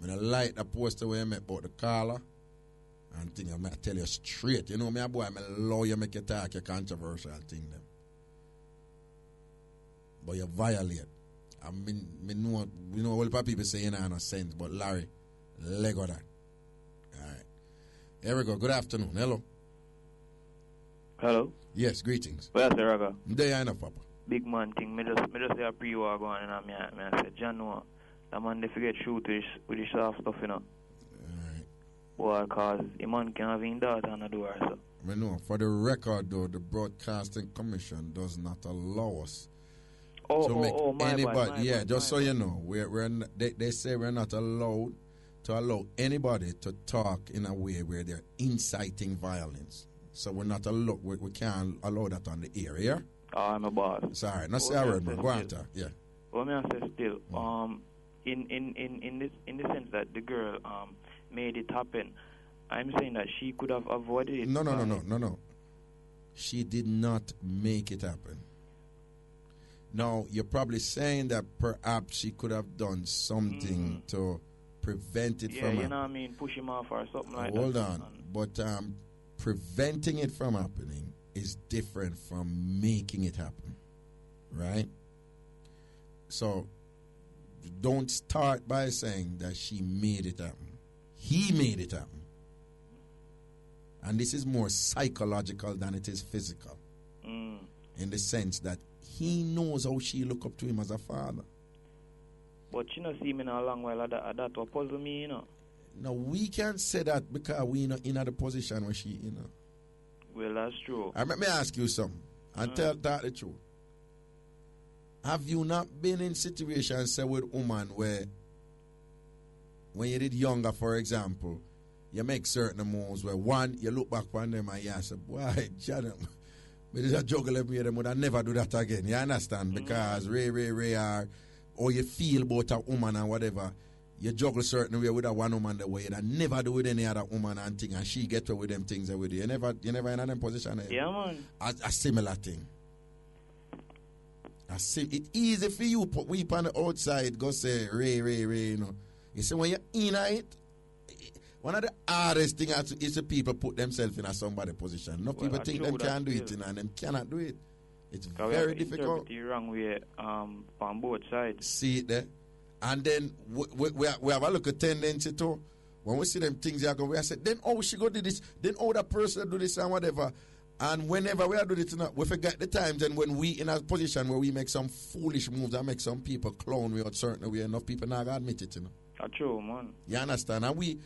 I don't like that post where you make about the caller. And thing, I tell you straight. You know, me a boy, I'm low, you make you talk a controversial thing them. But you violate. I mean, we know all the people say you know no sense, but Larry, leg of that. All right. Here we go. Good afternoon. Hello. Hello? Yes, greetings. Well, sir, Raga. There I know, Papa. Big man thing. Me just say a pre-war going and I said, John, no, that man they forget shoot with his soft stuff, you know. Boy, cause the man can have his daughter on the door, so. I know. For the record, though, the Broadcasting Commission does not allow us to make anybody. Just so you know, they say we're not allowed to allow anybody to talk in a way where they're inciting violence. So we're not allowed. We can't allow that on the air. Yeah. I'm a boss. Sorry, not say a word, man. Go on, yeah. Well, me I say still, in the sense that the girl made it happen, I'm saying that she could have avoided it. No. She did not make it happen. Now, you're probably saying that perhaps she could have done something to prevent it from happening. Yeah, you know what I mean? Push him off or something like that. Hold on. But preventing it from happening is different from making it happen. Right? So, don't start by saying that she made it happen. He made it happen. And this is more psychological than it is physical. In the sense that he knows how she look up to him as a father. But you know, see me in a long while, that will puzzle me, you know. No, we can't say that because we not in the position where she, you know. Well, that's true. Let me ask you something and tell that the truth. Have you not been in situations, say, with woman where when you did younger, for example, you make certain moves where one, you look back on them and you say, boy, John, but it's a juggle of me, them would never do that again. You understand? Because Ray are, or you feel about a woman and whatever, you juggle certain way with a one woman the way you never do with any other woman and thing, and she get away with them things with you. You never in them position. Yeah, man. A similar thing. It's easy for you put we on the outside, go say Ray, you know. You see when you're in it, one of the hardest things is the people put themselves in a somebody position. No people think them can do it, and them cannot do it. It's very difficult. The wrong way on both sides. See it there, and then we have a look at tendency too. When we see them things are going, we say, then she go do this, then that person do this and whatever. And whenever we are doing it, we forget the times and when we in a position where we make some foolish moves and make some people clown we out certain way, enough people not gonna admit it, you know. That's true, man. You understand? And we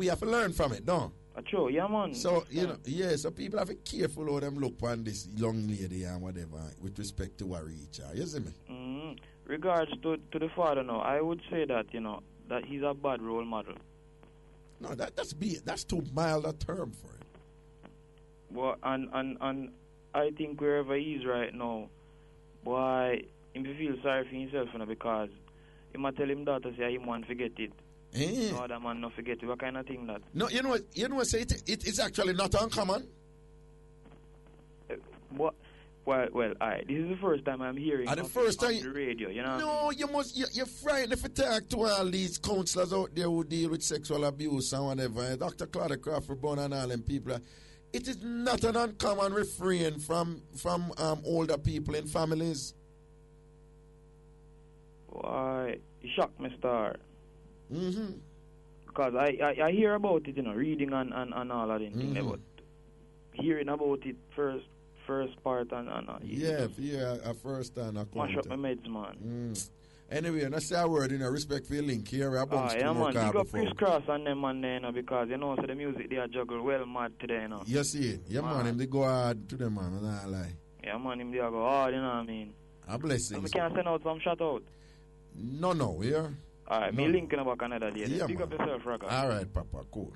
have to learn from it, don't? That's true, yeah, man. So, you know, so people have to be careful how them look on this young lady and whatever with respect to what reach her. You see me? Regards to the father now, I would say that, you know, that he's a bad role model. No, that's too mild a term for it. Well, and I think wherever he is right now, boy, he feel sorry for himself, you know, because he might tell him that say he won't forget it. No other man not forget it. What kind of thing that? No, you know what? Say it's actually not uncommon. Well, alright. This is the first time I'm hearing the first time on the radio, you know. No, you're frightened if you talk to all these counselors out there who deal with sexual abuse and whatever. Dr. Claudia Crawford Brown and all them people. It is not an uncommon refrain from older people in families. Why, it shocked me, Star. Because I hear about it, you know, reading and all of them things, but hearing about it first part and a first and a mash up my meds, man. Anyway, and I say a word in a respect for your link here. Yeah, man, you got crisscross on them man there, you know, because you know, so the music they are juggle well mad today, you know. You see it? Yeah, man, him they go hard to them, man, I'm not lie. Yeah, man, him they go hard, you know what I mean. A blessing. So we can send out some shout out. No, yeah. Alright, me linking about another day. Yeah, pick up yourself, Raga. Alright, Papa, cool.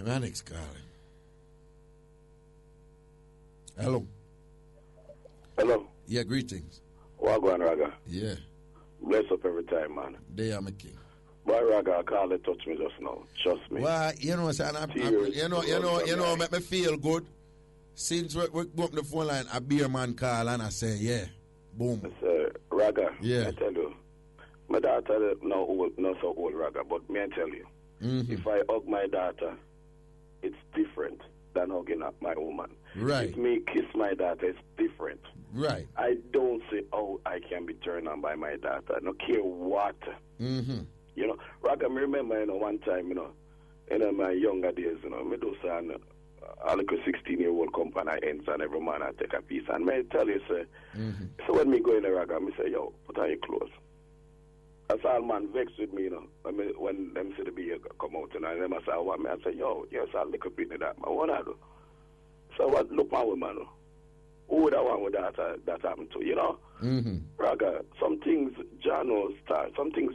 My next calling. Hello. Yeah, greetings. Wagwan, Raga. Yeah. Bless up every time, man. They are my king. Boy, Raga, call it touch me just now. Trust me. Well, you know, son, make me feel good. Since we go up the phone line, a beer man call and I say, yeah, boom. Raga, yeah. I tell you, my daughter not so old, Raga, but me I tell you, if I hug my daughter, it's different than hugging up my woman. Right. If me kiss my daughter, it's different. Right. I don't say, oh, I can be turned on by my daughter. No care what. You know, Raga, me remember, you know, one time, you know, in my younger days, you know, me do say, a little 16-year-old company ends and every man I take a piece. And may I tell you, sir, so when me go in the Raga, me say, yo, put on your clothes. That's all man vexed with me, you know. When them see the beer come out, and them I say, I want me, I say, yo, yes, I'll lick up in that, man. What I do? So what, look my woman, who would I want with that happened to, you know? Raga, some things, John knows, some things,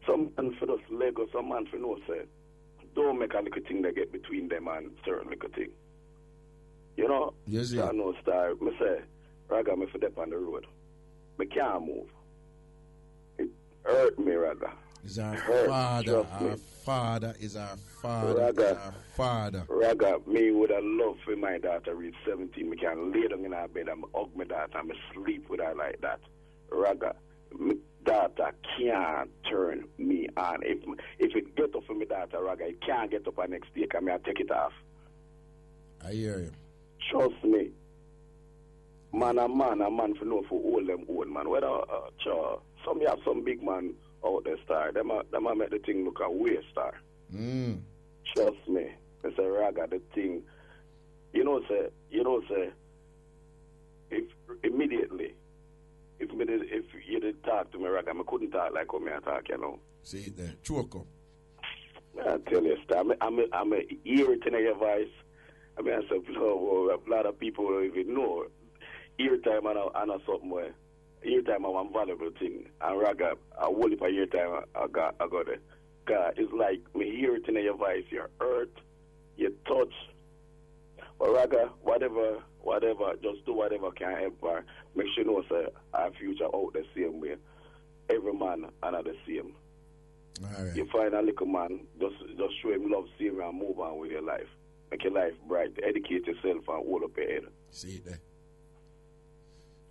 some man for those Lego, some man for no, say, don't make a little thing that get between them and certain little thing. You know? Yes, John knows, me say, Raga, me for dep on the road. Me can't move. Hurt me, Raga. Is our father. Our father is our father. Raga, is our father. Raga, me would have loved for my daughter reach 17. Me can lay down in her bed and hug my daughter and me sleep with her like that. Raga, my daughter can't turn me on. If it get up for my daughter, Raga, it can't get up the next day because I take it off. I hear you. Trust me. Man for know for all them old man. Whether some have some big man out there star. Them a make the thing look a way star. Trust me. I say Raga the thing. You know say if immediately if you did talk to me, Raga, I couldn't talk like how me I talk, you know. See there. Choco. I tell you, star, I'm a hear it in your voice. I mean, I said, a lot of people don't even know. Ear time and something where ear time is one valuable thing. And Raga, a whole heap of ear time I got it. God, it's like me hear it in your voice, your hurt, your touch. But Raga, whatever, just do whatever can help her. Make sure you know say our future out the same way. Every man another same. All right. You find a little man, just show him love, see him and move on with your life. Make your life bright. Educate yourself and hold up your head. See it there.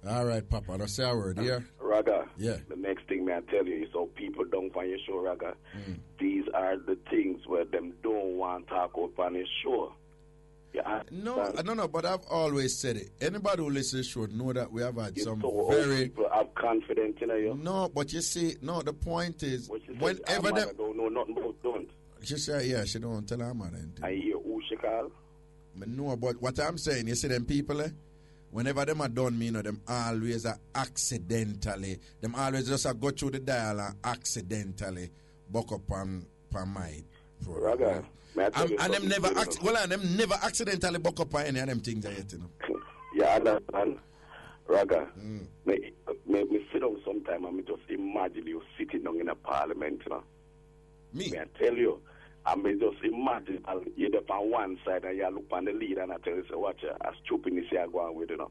All right, Papa. That's our word, yeah? Raga, yeah. The next thing may I tell you is so people don't find your show, Raga. These are the things where them don't want to talk about on your show. Yeah, no, but I've always said it. Anybody who listens should know that we have had some very... people have confidence in you. No, but you see, the point is, whenever them... don't know nothing about don't. She said, yeah, she don't tell her mother anything. I hear who she call? No, but what I'm saying, you see them people, whenever them are done, me, them always are accidentally, them always just go through the dial and accidentally buck up on my Raga, and them never them never accidentally buck up on any of them things yet, you know. Yeah, I understand. Raga, me sit down sometime and me just imagine you sitting down in a parliament, you know. Me? I tell you, I may just imagine you're up on one side and you look on the lead and I tell you, say, watch a stupidness you are going with, you know.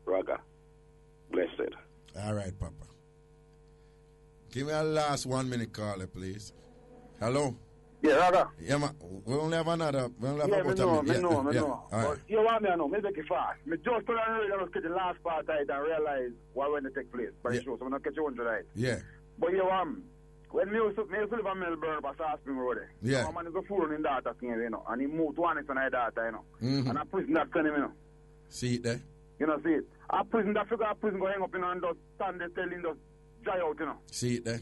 Raga, blessed. All right, Papa. Give me a last 1 minute caller, please. Hello? Yeah, Raga. Yeah, man. We only have another. We only have about a minute. I know. All right. You want me to know? Maybe make it fast. I just put on the radio, the last part of it and realize what when it take place. By the show, so I'm not catch you on tonight. Yeah. But you when me used to live in Melbourne, but I asked me road. Yeah. My man is a fool in Dawta, you know, and he moved to one in Dawta, you know. And I prison that send him, you know. See it there? You know, see it. I prison that figure, prison go hang up, you know, and just stand there telling just dry out, you know. See it there?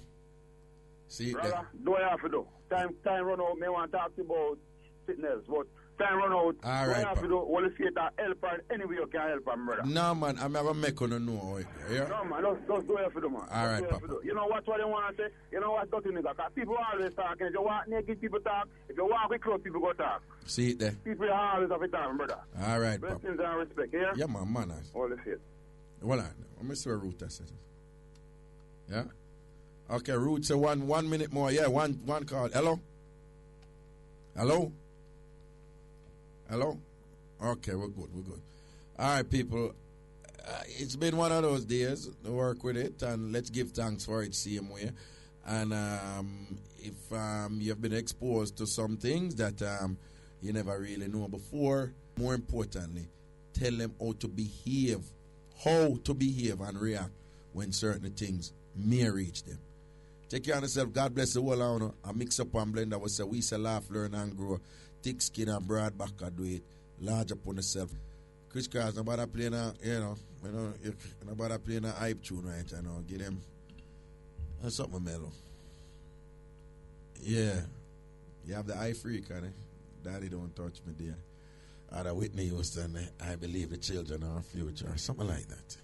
See it there? Do I have to do? Time run out, me want to talk to you about fitness, but time run out. All right, have to do? Well, see it help her any way you can help her, brother. No, man, I'm never making no know. Yeah? No, man, just do it for them, man. All right, Papa. You know what they want to say? You know what, Dutty nigga? Because people always talking. If you want naked people talk, if you walk with clothes, people go talk. See it there? People always have it talking, brother. All right, Papa. Blessings and respect, yeah? Yeah, man, manners. All the shit. Well, let me see a route that's it. Yeah? Okay, route say 1 minute more. Yeah, one call. Hello? Hello? Okay, we're good. All right, people. It's been one of those days to work with it, and let's give thanks for it same way. And if you've been exposed to some things that you never really know before, more importantly, tell them how to behave and react when certain things may reach them. Take care of yourself. God bless the whole owner. I mix up An Blenda. We say we say laugh, learn and grow. Thick skin and broad back I do it. Large upon yourself. Chris Cars, nobody playing nobody playing a hype tune right now. Give them something mellow. Yeah. You have the eye freak, honey. Daddy don't touch me there. Other Whitney Houston, I believe the children are our future, or something like that.